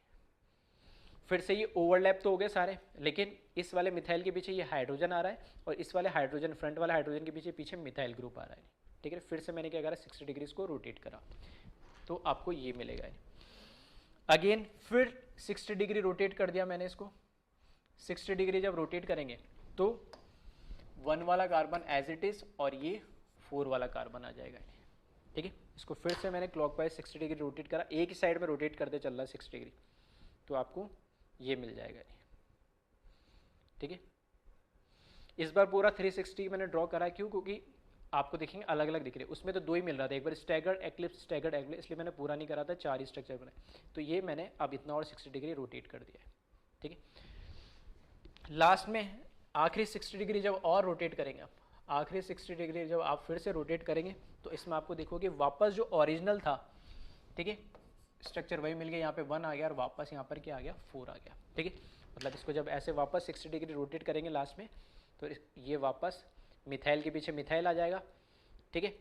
फिर से ये ओवरलैप तो हो गए सारे, लेकिन इस वाले मिथाइल के पीछे ये हाइड्रोजन आ रहा है और इस वाले हाइड्रोजन, फ्रंट वाले हाइड्रोजन के पीछे मिथाइल ग्रुप आ रहा है, ठीक है। फिर से मैंने क्या करा, 60 डिग्री इसको रोटेट करा तो आपको ये मिलेगा। अगेन फिर 60 डिग्री रोटेट कर दिया मैंने इसको। 60 डिग्री जब रोटेट करेंगे तो 1 वाला कार्बन एज इट इज और ये 4 वाला कार्बन आ जाएगा, ठीक है। इसको फिर से मैंने क्लॉकवाइज 60 डिग्री रोटेट करा, एक ही साइड में रोटेट करते चल रहा है 60 डिग्री, तो आपको ये मिल जाएगा, ठीक है। इस बार पूरा 360 मैंने ड्रॉ करा, क्यों, क्योंकि आपको देखेंगे अलग अलग दिख रहे हैं, उसमें तो 2 ही मिल रहा था, एक बार स्टैगर्ड एक्लिप्स स्टैगर्ड एक्लिप्स, इसलिए मैंने पूरा नहीं करा था, 4 ही स्ट्रक्चर बनाए। तो ये मैंने अब इतना और 60 डिग्री रोटेट कर दिया है, ठीक है। लास्ट में आखिरी 60 डिग्री जब और रोटेट करेंगे आप, आखिरी 60 डिग्री जब आप फिर से रोटेट करेंगे तो इसमें आपको देखोगे वापस जो ओरिजिनल था, ठीक है, स्ट्रक्चर वही मिल गया, यहाँ पे 1 आ गया और वापस यहाँ पर क्या आ गया, 4 आ गया, ठीक है। मतलब इसको जब ऐसे वापस 60 डिग्री रोटेट करेंगे लास्ट में तो ये वापस मिथाइल के पीछे मिथाइल आ जाएगा, ठीक है,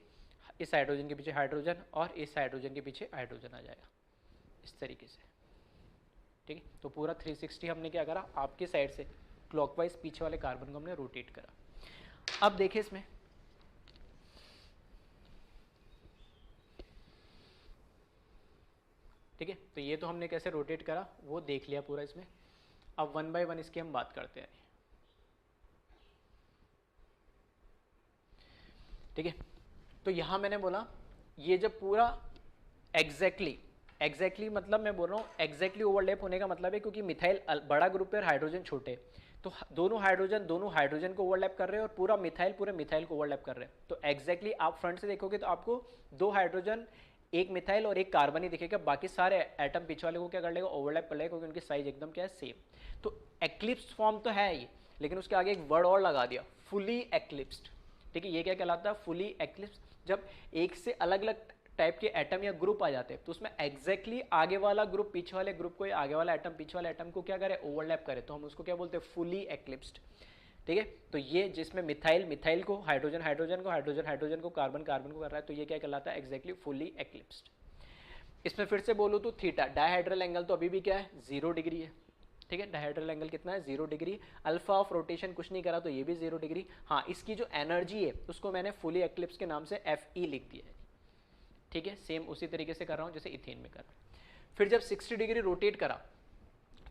इस हाइड्रोजन के पीछे हाइड्रोजन और इस हाइड्रोजन के पीछे हाइड्रोजन आ जाएगा इस तरीके से, ठीक है। तो पूरा 360 हमने क्या करा, आपके साइड से क्लॉकवाइज पीछे वाले कार्बन को हमने रोटेट करा। अब देखिए इसमें ठीक है, तो ये तो हमने कैसे रोटेट करा वो देख लिया पूरा इसमें। अब 1 बाय 1 इसकी हम बात करते हैं, ठीक है। तो यहां मैंने बोला ये जब पूरा एग्जैक्टली मतलब मैं बोल रहा हूँ एग्जैक्टली ओवरलैप होने का मतलब है क्योंकि मिथाइल बड़ा ग्रुप है और हाइड्रोजन छोटे, तो दोनों हाइड्रोजन को ओवरलैप कर रहे हैं और पूरे मिथाइल को ओवरलैप कर रहे हैं। तो एग्जैक्टली आप फ्रंट से देखोगे तो आपको 2 हाइड्रोजन, एक मिथाइल और एक कार्बन ही दिखेगा, बाकी सारे एटम पीछे वाले को क्या कर लेगा, ओवरलैप कर लेगा, क्योंकि उनकी साइज एकदम क्या है, सेम। तो एक्लिप्स फॉर्म तो है ये, लेकिन उसके आगे एक वर्ड और लगा दिया, फुली एक्लिप्स्ड, ठीक है। ये क्या कहलाता है, फुली एक्लिप्स। जब एक से अलग अलग टाइप के एटम या ग्रुप आ जाते हैं तो उसमें एग्जैक्टली आगे वाला ग्रुप पीछे वाले ग्रुप को, आगे वाला एटम पीछे वाले एटम को क्या करे, ओवरलैप करे, तो हम उसको क्या बोलते हैं, फुली एक्लिप्स्ड, ठीक है। तो ये जिसमें मिथाइल को हाइड्रोजन को कार्बन को कर रहा है, तो ये क्या कहलाता है, एग्जैक्टली फुली एक्लिप्स्ड। इसमें फिर से बोलूँ तो थीटा, डायहाइड्रल एंगल तो अभी भी क्या है, 0 डिग्री है, ठीक है। डायहाइड्रल एंगल कितना है, 0 डिग्री। अल्फा ऑफ रोटेशन कुछ नहीं करा तो ये भी 0 डिग्री। हाँ, इसकी जो एनर्जी है उसको मैंने फुली एक्लिप्स के नाम से Fe लिख दिया है, ठीक है। सेम उसी तरीके से कर रहा हूँ जैसे इथेन में कर रहा हूँ। फिर जब 60 डिग्री रोटेट करा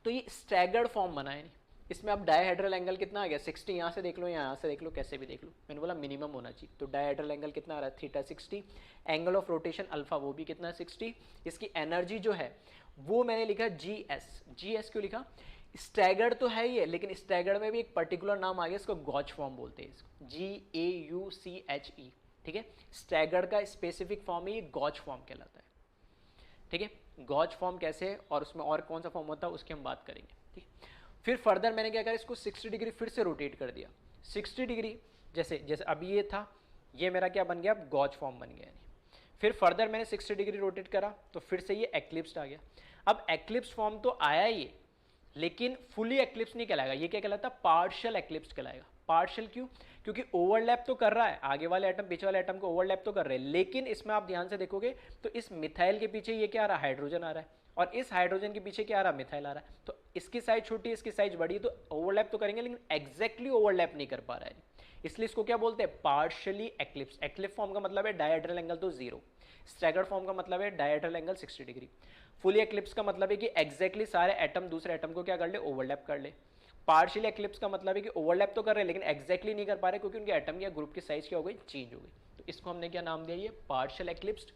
तो ये स्टैगर्ड फॉर्म बना है, इसमें अब डायहाइड्रल एंगल कितना आ गया, 60, यहाँ से देख लो या यहाँ से देख लो, कैसे भी देख लो, मैंने बोला मिनिमम होना चाहिए। तो डायहाइड्रल एंगल कितना आ रहा है, theta 60, angle of rotation alpha वो भी कितना है, 60। इसकी एनर्जी जो है वो मैंने लिखा GS क्यों लिखा, स्टैगर्ड तो है ही है, लेकिन स्टैगर्ड में भी एक पर्टिकुलर नाम आ गया, इसको गॉच फॉर्म बोलते हैं, इसको GAUCHE, ठीक है। स्टैगर्ड का स्पेसिफिक फॉर्म ही गॉच फॉर्म कहलाता है, ठीक है। गॉच फॉर्म कैसे है और उसमें और कौन सा फॉर्म होता है उसकी हम बात करेंगे, ठीक है। फिर फर्दर मैंने क्या करा, इसको 60 डिग्री फिर से रोटेट कर दिया। 60 डिग्री जैसे अभी ये था, ये मेरा क्या बन गया, अब गॉच फॉर्म बन गया। फिर फर्दर मैंने 60 डिग्री रोटेट करा तो फिर से ये एक्लिप्स्ड आ गया। अब एक्लिप्स फॉर्म तो आया ही, लेकिन फुली एक्लिप्स नहीं कहलाएगा, ये क्या कहलाता है, पार्शियल एक्लिप्स कहलाएगा। पार्शियल क्यों, क्योंकि ओवरलैप तो कर रहा है, आगे वाले एटम पीछे वाले एटम को ओवरलैप तो कर रहे हैं, लेकिन इसमें आप ध्यान से देखोगे तो इस मिथाइल के पीछे ये क्या आ रहा है, हाइड्रोजन आ रहा है, और इस हाइड्रोजन के पीछे क्या आ रहा है, मिथाइल आ रहा है। तो इसकी साइज छोटी है, इसकी साइज बड़ी, तो ओवरलैप तो करेंगे लेकिन एग्जैक्टली ओवरलैप नहीं कर पा रहा है, इसलिए इसको क्या बोलते हैं, पार्शियली एक्लिप्स। एक्लिप्स फॉर्म का मतलब है डायहेड्रल एंगल तो 0, स्टैगर्ड फॉर्म का मतलब है dihedral angle 60 degree. Fully eclipse का मतलब है कि एग्जैक्टली सारे एटम दूसरे एटम को क्या कर ले, ओवरलैप कर ले। पार्शियल एक्लिप्स का मतलब है कि ओवरलैप तो कर रहे हैं लेकिन एग्जैक्टली नहीं कर पा रहे, क्योंकि उनके एटम या ग्रुप की साइज क्या हो गई, चेंज हो गई। तो इसको हमने क्या नाम दिया, ये पार्शियल एक्लिप्स्ड।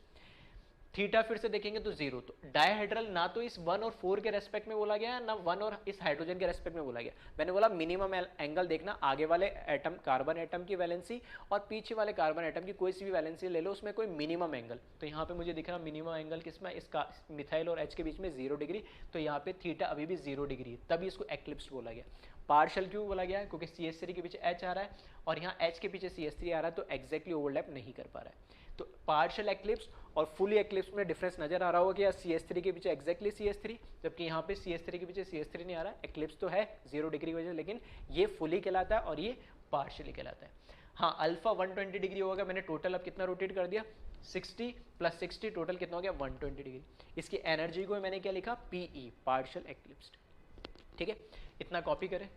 थीटा फिर से देखेंगे तो 0, तो डायहेड्रल ना तो इस 1 और 4 के रेस्पेक्ट में बोला गया, ना 1 और इस हाइड्रोजन के रेस्पेक्ट में बोला गया। मैंने बोला मिनिमम एंगल देखना, आगे वाले एटम कार्बन एटम की वैलेंसी और पीछे वाले कार्बन एटम की कोई सी भी वैलेंसी ले लो, उसमें कोई मिनिमम एंगल। तो यहाँ पे मुझे दिख रहा मिनिमम एंगल किसमें, इसका मिथाइल और H के बीच में 0 डिग्री, तो यहाँ पे थीटा अभी भी 0 डिग्री है, तभी इसको एक्लिप्स बोला गया। पार्शियल क्यों बोला गया है, क्योंकि CH3 के पीछे H आ रहा है और यहाँ H के पीछे CH3 आ रहा है, तो एग्जैक्टली ओवरलैप नहीं कर पा रहा है। तो पार्शियल एक्लिप्स और फुली एक्लिप्स में डिफरेंस नजर आ रहा होगा कि यार CH3 के पीछे एग्जैक्टली CH3, जबकि यहाँ पे CH3 के पीछे CH3 नहीं आ रहा है। एक्लिप्स तो है 0 डिग्री की वजह, लेकिन ये फुली कहलाता है और ये पार्शियली कहलाता है। हाँ, अल्फा 120 डिग्री होगा, मैंने टोटल अब कितना रोटेट कर दिया, 60 + 60 टोटल कितना हो गया, 120 डिग्री। इसकी एनर्जी को मैंने क्या लिखा, PE, पार्शियल एक्लिप्स्ड, ठीक है। इतना कॉपी करें,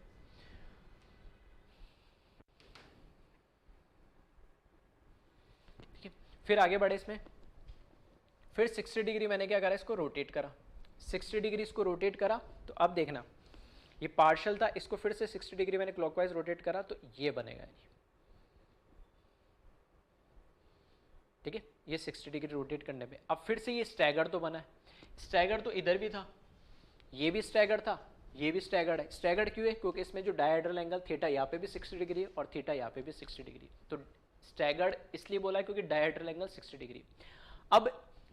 फिर आगे बढ़े इसमें। फिर 60 डिग्री मैंने क्या करा, इसको रोटेट करा, 60 डिग्री इसको रोटेट करा। तो अब देखना ये पार्शियल था, इसको फिर से 60 डिग्री मैंने क्लॉकवाइज रोटेट करा तो ये बनेगा, ठीक है। ये 60 डिग्री रोटेट करने पे अब फिर से ये स्टैगर्ड तो बना है। स्टैगर्ड तो इधर भी था, ये भी स्टैगर्ड था, ये भी स्टैगर्ड है। स्टैगर्ड क्यों है, क्योंकि इसमें जो डायहेड्रल एंगल थीटा यहाँ पे भी 60 डिग्री है और थीटा यहाँ पे भी 60 डिग्री। तो स्टैगर्ड इसलिए बोला है क्योंकि डायहेड्रल एंगल 60 डिग्री। अब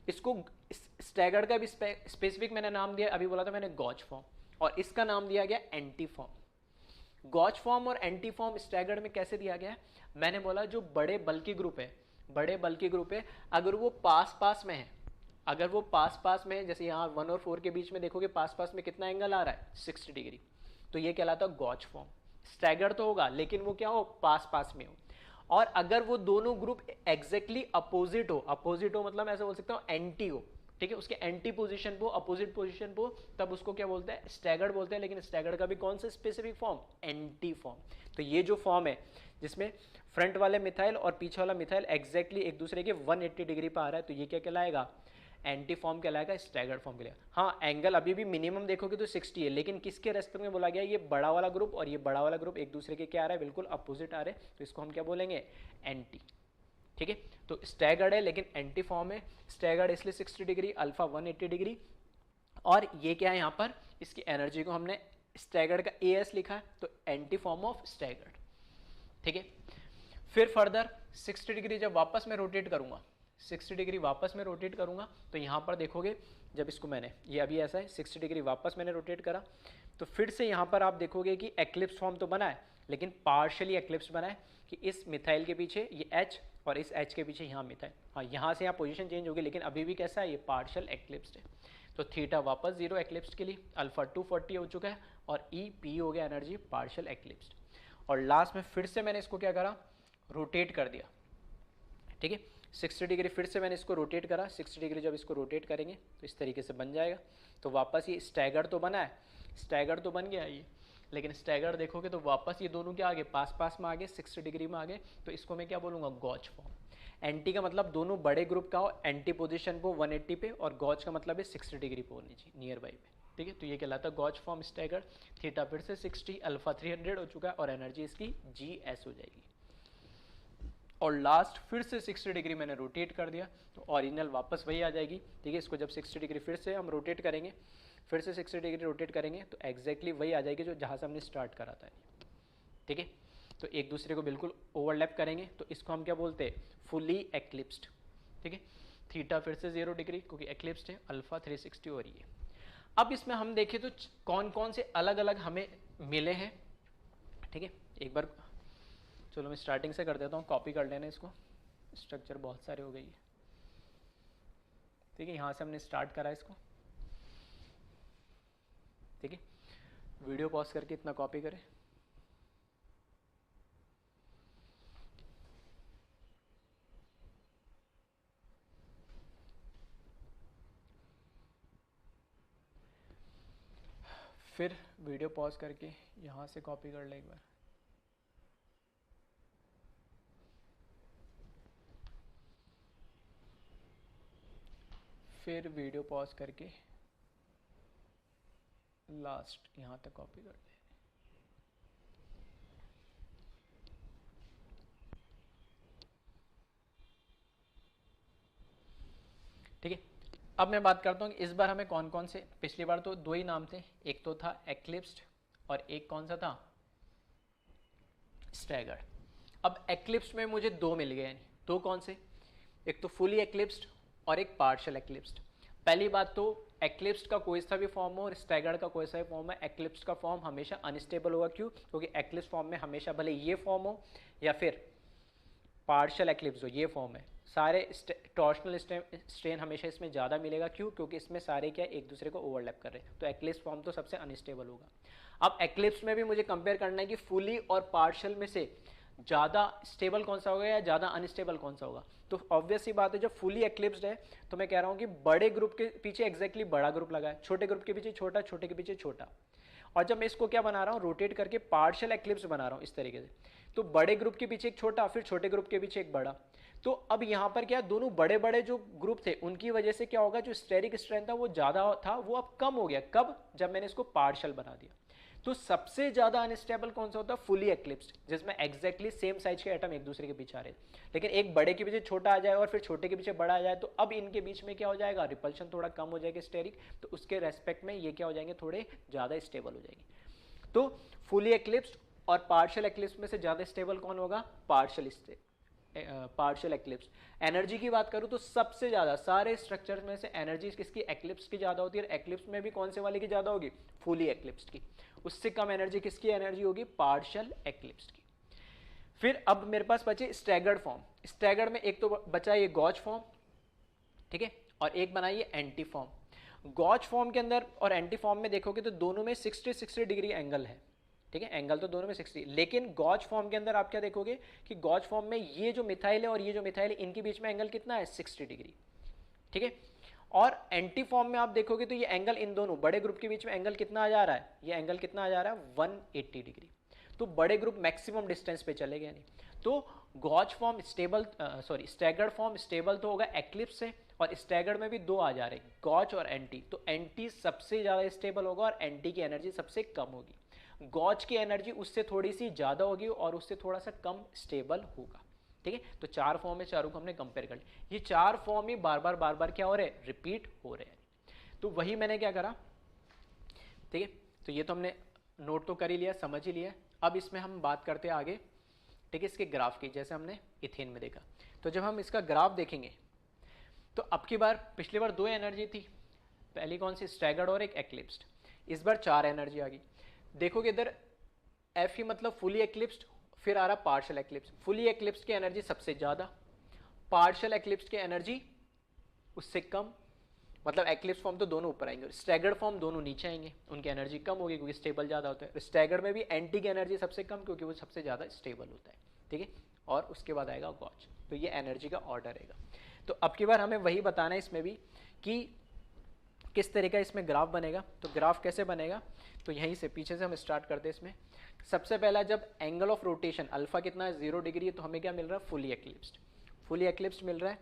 इसको स्टैगर्ड का भी स्पेसिफिक मैंने नाम दिया, अभी बोला था मैंने गॉच फॉर्म, और इसका नाम दिया गया एंटी फॉर्म। गॉच फॉर्म और एंटी फॉर्म स्टैगर्ड में कैसे दिया गया है, मैंने बोला जो बड़े बल्कि ग्रुप है, अगर वो पास पास में है, जैसे यहाँ 1 और 4 के बीच में देखोगे पास पास में कितना एंगल आ रहा है, 60 डिग्री, तो ये कहलाता है गॉच फॉर्म। स्टैगर्ड तो होगा लेकिन वो क्या हो, पास पास में हो। और अगर वो दोनों ग्रुप एग्जैक्टली अपोजिट हो मतलब मैं ऐसा बोल सकता हूँ एंटी हो, ठीक है, उसके एंटी पोजीशन पे, अपोजिट पोजीशन पे, तब उसको क्या बोलते हैं, स्टैगर्ड बोलते हैं। लेकिन स्टैगर्ड का भी कौन सा स्पेसिफिक फॉर्म, एंटी फॉर्म। तो ये जो फॉर्म है जिसमें फ्रंट वाले मिथाइल और पीछे वाला मिथाइल एग्जैक्टली एक दूसरे के 180 डिग्री पर आ रहा है, तो ये क्या कहलाएगा, एंटी फॉर्म कहलाएगा, स्टैगर्ड फॉर्म कहलाएगा। हाँ, एंगल अभी भी मिनिमम देखोगे तो 60 है, लेकिन किसके रेस्पेक्ट में बोला गया, ये बड़ा वाला ग्रुप और ये बड़ा वाला ग्रुप एक दूसरे के क्या आ रहा है, बिल्कुल अपोजिट आ रहे हैं, तो इसको हम क्या बोलेंगे, एंटी। ठीक है, तो स्टैगर्ड है लेकिन एंटी फॉर्म है, स्टैगर्ड इसलिए 60 डिग्री, अल्फा 180 डिग्री। और ये क्या है, यहाँ पर इसकी एनर्जी को हमने स्टैगर्ड का एस लिखा है, तो एंटी फॉर्म ऑफ स्टैगर्ड। ठीक है, फिर फर्दर 60 डिग्री जब वापस मैं रोटेट करूंगा, 60 डिग्री वापस मैं रोटेट करूंगा, तो यहाँ पर देखोगे जब इसको मैंने, ये अभी ऐसा है, 60 डिग्री वापस मैंने रोटेट करा, तो फिर से यहाँ पर आप देखोगे कि एक्लिप्स फॉर्म तो बना है, लेकिन पार्शियली एक्लिप्स बना है कि इस मिथाइल के पीछे ये H और इस H के पीछे यहाँ मिथाइल, हाँ यहाँ से यहाँ पोजीशन चेंज होगी, लेकिन अभी भी कैसा है, ये पार्शियल एक्लिप्स्ड है। तो थीटा वापस 0 एक्लिप्स्ड के लिए, अल्फा 240 हो चुका है, और ई पी हो गया एनर्जी पार्शियल एक्लिप्स्ड। और लास्ट में फिर से मैंने इसको क्या करा, रोटेट कर दिया। ठीक है, 60 डिग्री फिर से मैंने इसको रोटेट करा, 60 डिग्री जब इसको रोटेट करेंगे तो इस तरीके से बन जाएगा। तो वापस ये स्टैगर्ड तो बना है, स्टैगर्ड तो बन गया ये, लेकिन स्टैगर्ड देखोगे तो वापस ये दोनों क्या आगे, पास पास में आगे, 60 डिग्री में आगे, तो इसको मैं क्या बोलूँगा, गॉच फॉर्म। एंटी का मतलब दोनों बड़े ग्रुप का हो, एंटी पोजीशन पे 180 पे, और गॉच का मतलब है 60 डिग्री पे होनी चाहिए, नियर बाई पे। ठीक है, तो ये कहलाता है गॉच फॉर्म स्टैगर्ड। थीटा फिर से 60, अल्फा 300 हो चुका है, और एनर्जी इसकी GS हो जाएगी। और लास्ट फिर से 60 डिग्री मैंने रोटेट कर दिया, तो ओरिजिनल वापस वही आ जाएगी। ठीक है, इसको जब 60 डिग्री फिर से हम रोटेट करेंगे, फिर से 60 डिग्री रोटेट करेंगे, तो एग्जैक्टली वही आ जाएगी जो जहाँ से हमने स्टार्ट करा था। ठीक है, तो एक दूसरे को बिल्कुल ओवरलैप करेंगे, तो इसको हम क्या बोलते हैं, फुली एक्लिप्स्ड। ठीक है, थीटा फिर से 0 डिग्री क्योंकि एक्लिप्स्ड है, अल्फा 360 हो रही है। अब इसमें हम देखें तो कौन कौन से अलग अलग हमें मिले हैं। ठीक है, एक बार चलो मैं स्टार्टिंग से कर देता हूँ, कॉपी कर लेना इसको, स्ट्रक्चर बहुत सारे हो गई है। ठीक है, यहाँ से हमने स्टार्ट करा इसको। ठीक है, वीडियो पॉज करके इतना कॉपी करें। फिर वीडियो पॉज करके यहाँ से कॉपी कर ले एक बार। फिर वीडियो पॉज करके लास्ट यहाँ तक कॉपी कर ले। ठीक है, अब मैं बात करता हूँ कि इस बार हमें कौन कौन से, पिछली बार तो दो ही नाम थे, एक तो था एक्लिप्स्ड और एक कौन सा था, स्टैगर्ड। अब एक्लिप्स्ड में मुझे दो मिल गए, यानी दो कौन से, एक तो फुली एक्लिप्स्ड और एक पार्शियल एक्लिप्स्ड। पहली बात तो एक्लिप्स्ड का कोई सा भी फॉर्म हो और स्टैगर्ड का कोई सा भी फॉर्म है, एक्लिप्स्ड का फॉर्म हमेशा अनस्टेबल होगा। क्यों, क्योंकि एक्लिप्स्ड फॉर्म में हमेशा भले ये फॉर्म हो या फिर पार्शियल एक्लिप्स हो, ये फॉर्म है, सारे टॉर्शनल स्ट्रेन हमेशा इसमें ज़्यादा मिलेगा। क्यों, क्योंकि इसमें सारे क्या एक दूसरे को ओवरलैप कर रहे हैं, तो एक्लिप्स फॉर्म तो सबसे अनस्टेबल होगा। अब एक्लिप्स में भी मुझे कंपेयर करना है कि फुली और पार्शियल में से ज़्यादा स्टेबल कौन सा होगा या ज़्यादा अनस्टेबल कौन सा होगा। तो ऑब्वियस सी बात है, जब फुली एक्लिप्स्ड है तो मैं कह रहा हूँ कि बड़े ग्रुप के पीछे एग्जैक्टली बड़ा ग्रुप लगा है, छोटे ग्रुप के पीछे छोटा, छोटे के पीछे छोटा। और जब मैं इसको क्या बना रहा हूँ, रोटेट करके पार्शियल एक्लिप्स बना रहा हूँ इस तरीके से, तो बड़े ग्रुप के पीछे एक छोटा, फिर छोटे ग्रुप के पीछे एक बड़ा। तो अब यहाँ पर क्या, दोनों बड़े बड़े जो ग्रुप थे उनकी वजह से क्या होगा, जो स्टेरिक स्ट्रेंथ था वो ज़्यादा था, वो अब कम हो गया। कब, जब मैंने इसको पार्शियल बना दिया। तो सबसे ज्यादा अनस्टेबल कौन सा होता है, फुली एक्लिप्स्ड, जिसमें एग्जैक्टली सेम साइज के एटम एक दूसरे के पीछे आ रहे हैं। लेकिन एक बड़े के पीछे छोटा आ जाए और फिर छोटे के पीछे बड़ा आ जाए, तो अब इनके बीच में क्या हो जाएगा, रिपल्शन थोड़ा कम हो जाएगा स्टेरिक, तो उसके रेस्पेक्ट में ये क्या हो जाएंगे, थोड़े ज्यादा स्टेबल हो जाएंगे। तो फुली एक्लिप्स्ड और पार्शियल एक्लिप्स में से ज्यादा स्टेबल कौन होगा, पार्शियल एक्लिप्स। एनर्जी की बात करूं तो सबसे ज्यादा सारे स्ट्रक्चर में से एनर्जी किसकी, एक्लिप्स की ज्यादा होती है। एक्लिप्स में भी कौन से वाले की ज्यादा होगी, फुली एक्लिप्स की। उससे कम एनर्जी किसकी एनर्जी होगी, पार्शियल एक्लिप्स की। फिर अब मेरे पास बचे स्टैगर्ड फॉर्म। स्टैगर्ड में एक तो बचा ये गॉच फॉर्म, ठीक है, और एक बनाइए एंटी फॉर्म। गॉच फॉर्म के अंदर और एंटी फॉर्म में देखोगे तो दोनों में 60-60 डिग्री एंगल है। ठीक है, एंगल तो दोनों में 60, लेकिन गॉज फॉर्म के अंदर आप क्या देखोगे कि गॉज फॉर्म में ये जो मिथाइल है और ये जो मिथाइल है इनके बीच में एंगल कितना है, 60 डिग्री। ठीक है, और एंटी फॉर्म में आप देखोगे तो ये एंगल इन दोनों बड़े ग्रुप के बीच में एंगल कितना आ जा रहा है, ये एंगल कितना आ जा रहा है 180 डिग्री। तो बड़े ग्रुप मैक्सिमम डिस्टेंस पे चले गए नहीं। तो gauche form stable, sorry staggered form stable तो होगा एक्लिप्स से, और स्टैगर्ड में भी दो आ जा रहे हैं, गॉज और एंटी। तो एंटी सबसे ज़्यादा स्टेबल होगा और एंटी की एनर्जी सबसे कम होगी। गॉज की एनर्जी उससे थोड़ी सी ज़्यादा होगी और उससे थोड़ा सा कम स्टेबल होगा। ठीक है, तो चार फॉर्म में चारों को हमने कंपेयर कर लिया। ये चार फॉर्म ही बार बार क्या हो रहे हैं, रिपीट हो रहे हैं। तो वही मैंने क्या करा, ठीक है, तो ये तो हमने नोट तो कर ही लिया, समझ ही लिया। अब इसमें हम बात करते हैं आगे, ठीक है, इसके ग्राफ की, जैसे हमने इथेन में देखा। तो जब हम इसका ग्राफ देखेंगे तो अब की बार, पिछली बार दो एनर्जी थी, पहली कौन सी, स्टैगर्ड और एक एक्लिप्स्ड। इस बार चार एनर्जी आ गई। देखोगे इधर एफ ही मतलब फुली एक्लिप्स्ड, फिर आ रहा पार्शियल एक्लिप्स। फुली एक्लिप्स की एनर्जी सबसे ज़्यादा, पार्शियल एक्लिप्स की एनर्जी उससे कम, मतलब एक्लिप्स फॉर्म तो दोनों ऊपर आएंगे, स्टैगर्ड फॉर्म दोनों नीचे आएंगे, उनकी एनर्जी कम होगी क्योंकि स्टेबल ज़्यादा होता है। स्टैगर्ड में भी एंटी की एनर्जी सबसे कम क्योंकि वो सबसे ज़्यादा स्टेबल होता है। ठीक है, और उसके बाद आएगा गॉज। तो ये एनर्जी का ऑर्डर रहेगा। तो अब की बार हमें वही बताना है इसमें भी कि किस तरह का इसमें ग्राफ बनेगा। तो ग्राफ कैसे बनेगा, तो यहीं से पीछे से हम स्टार्ट करते हैं। इसमें सबसे पहला जब एंगल ऑफ रोटेशन अल्फा कितना है 0 डिग्री है, तो हमें क्या मिल रहा है, फुली एक्लिप्स्ड। फुली एक्लिप्स्ड मिल रहा है,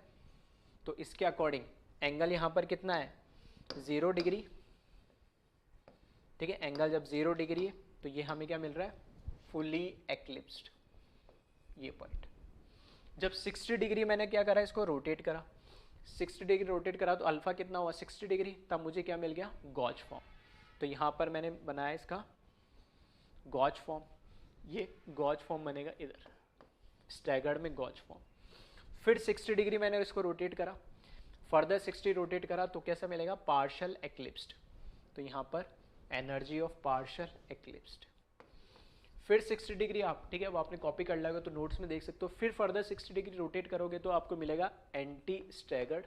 तो इसके अकॉर्डिंग एंगल यहाँ पर कितना है 0 डिग्री। ठीक है, एंगल जब 0 डिग्री है तो ये हमें क्या मिल रहा है, फुली एक्लिप्स्ड, ये पॉइंट। जब 60 डिग्री मैंने क्या करा, इसको रोटेट करा, 60 डिग्री रोटेट करा तो अल्फा कितना हुआ 60 डिग्री, तब मुझे क्या मिल गया, गॉज फॉर्म। तो यहाँ पर मैंने बनाया इसका गॉज फॉर्म, ये गॉज फॉर्म बनेगा इधर, स्टैगर्ड में गॉज फॉर्म। फिर 60 डिग्री मैंने इसको रोटेट करा, फर्दर 60 रोटेट करा तो कैसा मिलेगा, पार्शियल एक्लिप्स्ड। तो यहाँ पर एनर्जी ऑफ पार्शियल एक्लिप्स्ड। फिर 60 डिग्री आप, ठीक है, वो आपने कॉपी कर लिया तो नोट्स में देख सकते हो। फिर फर्दर 60 डिग्री रोटेट करोगे तो आपको मिलेगा एंटी स्टैगर्ड।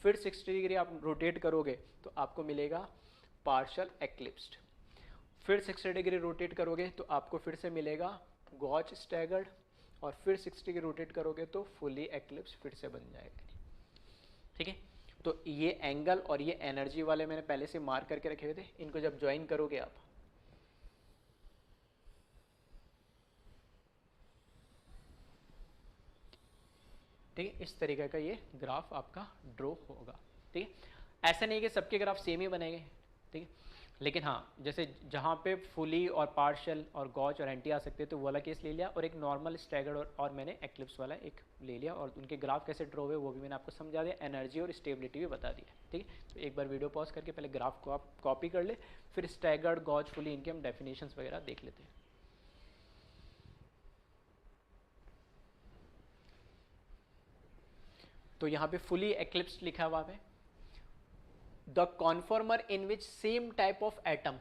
फिर 60 डिग्री आप रोटेट करोगे तो आपको मिलेगा पार्शियल एक्लिप्स्ड। फिर 60 डिग्री रोटेट करोगे तो आपको फिर से मिलेगा गॉज स्टैगर्ड, और फिर 60 डिग्री रोटेट करोगे तो फुली एक्लिप्स फिर से बन जाएगा। ठीक है, तो ये एंगल और ये एनर्जी वाले मैंने पहले से मार्क करके रखे हुए थे, इनको जब ज्वाइन करोगे आप, ठीक है, इस तरीके का ये ग्राफ आपका ड्रॉ होगा। ठीक है, ऐसा नहीं कि सबके ग्राफ सेम ही बनेंगे, ठीक है, लेकिन हाँ जैसे जहाँ पे फुली और पार्शियल और गॉज और एंटी आ सकते हैं तो वो वाला केस ले लिया, और एक नॉर्मल स्टैगर्ड और मैंने एक्लिप्स वाला एक ले लिया, और उनके ग्राफ कैसे ड्रॉ हुए वो भी मैंने आपको समझा दिया, एनर्जी और स्टेबिलिटी भी बता दिया। ठीक है, तो एक बार वीडियो पॉज करके पहले ग्राफ को आप कॉपी कर ले, फिर स्टैगर्ड गॉज फुली इनके हम डेफिनेशंस वगैरह देख लेते हैं। तो यहाँ पे फुली एक्लिप्स लिखा हुआ है, the conformer in which same type of atom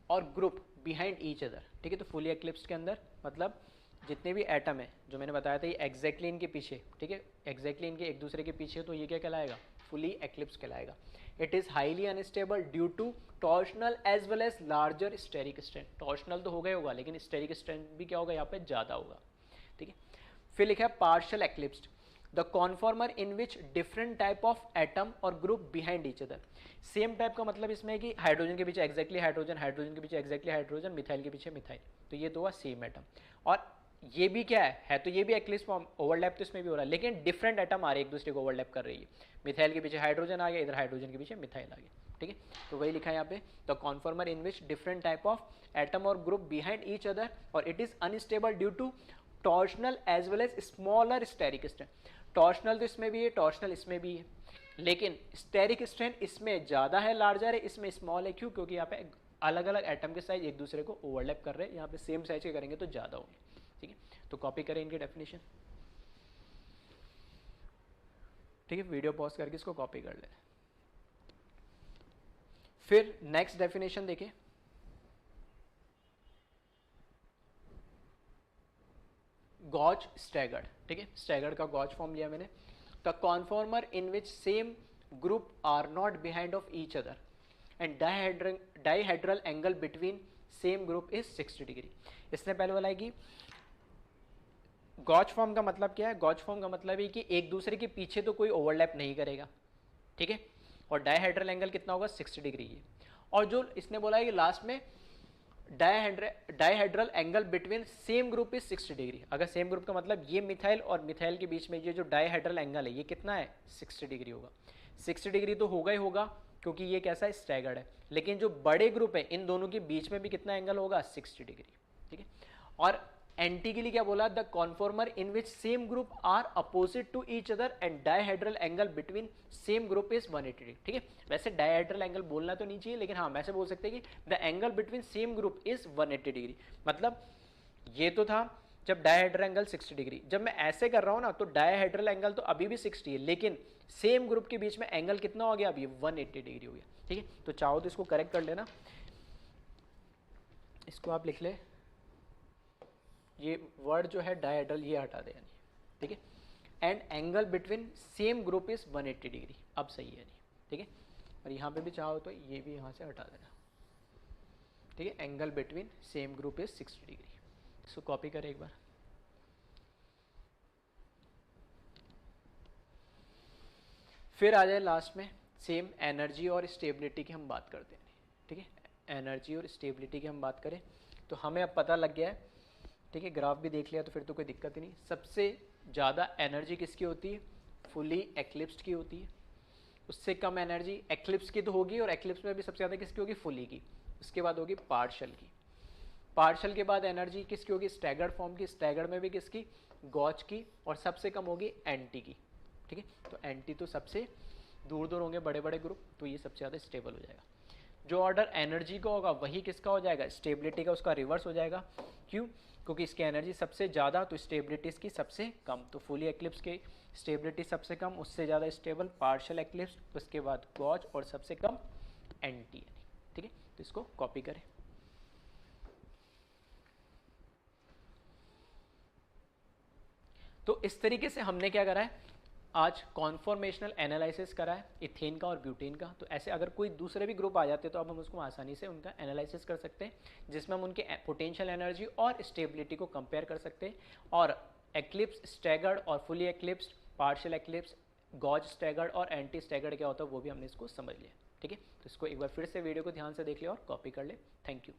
और ग्रुप बिहाइंड ईच अदर। ठीक है, तो फुली एक्लिप्स के अंदर मतलब जितने भी एटम है जो मैंने बताया था ये एग्जैक्टली इनके पीछे, ठीक है, एग्जैक्टली इनके एक दूसरे के पीछे, तो ये क्या कहलाएगा, फुली एक्लिप्स कहलाएगा। It is highly unstable due to torsional as well as larger steric strength. Torsional तो हो गया होगा लेकिन स्टेरिक स्ट्रेंथ भी क्या होगा यहाँ पे ज़्यादा होगा। ठीक है, फिर लिखा है partial eclipsed, the conformer in which different type of atom और group behind each other. Same type का मतलब इसमें है कि हाइड्रोजन के पीछे एग्जैक्टली हाइड्रोजन, हाइड्रोजन के पीछे एग्जैक्टली हाइड्रोजन, मिथाइल के पीछे मिथाइल, तो ये दो हुआ सेम एटम। और ये भी क्या है तो ये भी एक्लिप्स फॉर्म, ओवरलैप तो इसमें भी हो रहा है, लेकिन डिफरेंट एटम आ रहे हैं, एक दूसरे को ओवरलैप कर रही है। मिथाइल के पीछे हाइड्रोजन आ गया, इधर हाइड्रोजन के पीछे मिथाइल आ गया। ठीक है, तो वही लिखा है यहाँ पे, the conformer in which different type of atom और ग्रुप बिहाइंड ईच अदर, और it is unstable due to torsional as well as smaller steric strength. Torsional तो इसमें भी है, टॉर्शनल इसमें भी है, लेकिन स्टेरिक स्ट्रेंथ इसमें ज़्यादा है, लार्जर है, इसमें स्मॉल है। क्यों? क्योंकि यहाँ पे अलग अलग एटम के साइज एक दूसरे को ओवरलैप कर रहे हैं, यहाँ पे सेम साइज के करेंगे तो ज़्यादा होंगे। ठीक है, तो कॉपी करें इनकी डेफिनेशन। ठीक है, वीडियो पॉज करके इसको कॉपी कर ले। फिर नेक्स्ट डेफिनेशन देखें, गॉज स्टैगर्ड। ठीक है, स्टैगर्ड का गॉज फॉर्म लिया मैंने, the conformer in which same group are not behind of each other and dihedral angle between same group is 60 degree. इसने पहले बोला है कि गॉच फॉर्म का मतलब क्या है, गॉच फॉर्म का मतलब है कि एक दूसरे के पीछे तो कोई ओवरलैप नहीं करेगा, ठीक है, और डायहेड्रल एंगल कितना होगा 60 डिग्री है। और जो इसने बोला है कि लास्ट में dihedral angle between same group is 60 degree. अगर सेम ग्रुप का मतलब ये मिथाइल और मिथाइल के बीच में ये जो डायहेड्रल एंगल है ये कितना है 60 डिग्री होगा। 60 डिग्री तो होगा ही होगा क्योंकि ये कैसा है स्टैगर्ड है, लेकिन जो बड़े ग्रुप है इन दोनों के बीच में भी कितना एंगल होगा 60 डिग्री, ठीक है। और एंटी के लिए क्या बोला, the conformer in which same group are opposite to each other and dihedral angle between same group is 180 degree, ठीक है। वैसे डायहेड्रल एंगल बोलना तो नहीं चाहिए, लेकिन हाँ वैसे बोल सकते हैं कि the angle between same group is 180 degree. मतलब ये तो था जब डायहेड्रल एंगल 60 डिग्री, जब मैं ऐसे कर रहा हूँ ना तो डायहेड्रल एंगल तो अभी भी 60 है, लेकिन सेम ग्रुप के बीच में एंगल कितना हो गया अभी 180 डिग्री हो गया, ठीक है। तो चाहो तो इसको करेक्ट कर लेना, इसको आप लिख ले, ये वर्ड जो है डायहेड्रल ये हटा दे यानी, ठीक है। And angle between same group is 180 degree, अब सही है नहीं, ठीक है। और यहाँ पे भी चाहो तो ये भी यहाँ से हटा देना, ठीक है। Angle between same group is 60 degree, इसको कॉपी करें एक बार। फिर आ जाए लास्ट में सेम एनर्जी और स्टेबिलिटी की हम बात करते हैं, ठीक है। एनर्जी और स्टेबिलिटी की हम बात करें तो हमें अब पता लग गया है, ठीक है, ग्राफ भी देख लिया तो फिर तो कोई दिक्कत ही नहीं। सबसे ज़्यादा एनर्जी किसकी होती है, फुली एक्लिप्स्ड की होती है। उससे कम एनर्जी एक्लिप्स की तो होगी, और एक्लिप्स में भी सबसे ज़्यादा किसकी होगी, फुली की। उसके बाद होगी पार्शल की, पार्शल के बाद एनर्जी किसकी होगी, स्टैगर्ड फॉर्म की, स्टैगर्ड में भी किसकी, गॉच की, और सबसे कम होगी एंटी की, ठीक है। तो एंटी तो सबसे दूर दूर होंगे बड़े बड़े ग्रुप, तो ये सबसे ज़्यादा स्टेबल हो जाएगा। जो ऑर्डर एनर्जी का होगा वही किसका हो जाएगा, स्टेबिलिटी का, उसका रिवर्स हो जाएगा। क्यों, क्योंकि इसकी एनर्जी सबसे ज़्यादा तो स्टेबिलिटी इसकी सबसे कम। तो फुली एक्लिप्स की स्टेबिलिटी सबसे कम, उससे ज़्यादा स्टेबल पार्शियल एक्लिप्स, उसके बाद गॉच, और सबसे कम एंटी, ठीक है। तो इसको कॉपी करें। तो इस तरीके से हमने क्या करा है, आज कॉन्फॉर्मेशनल एनालिसिस करा है इथेन का और ब्यूटेन का। तो ऐसे अगर कोई दूसरे भी ग्रुप आ जाते तो अब हम उसको आसानी से उनका एनालिसिस कर सकते हैं, जिसमें हम उनके पोटेंशियल एनर्जी और स्टेबिलिटी को कंपेयर कर सकते हैं। और एक्लिप्स, स्टैगर्ड और fully eclipse, partial eclipse, gauche staggered और एंटी स्टैगर्ड क्या होता है वो भी हमने इसको समझ लिया, ठीक है। तो इसको एक बार फिर से वीडियो को ध्यान से देख लिया और कॉपी कर ले। Thank you.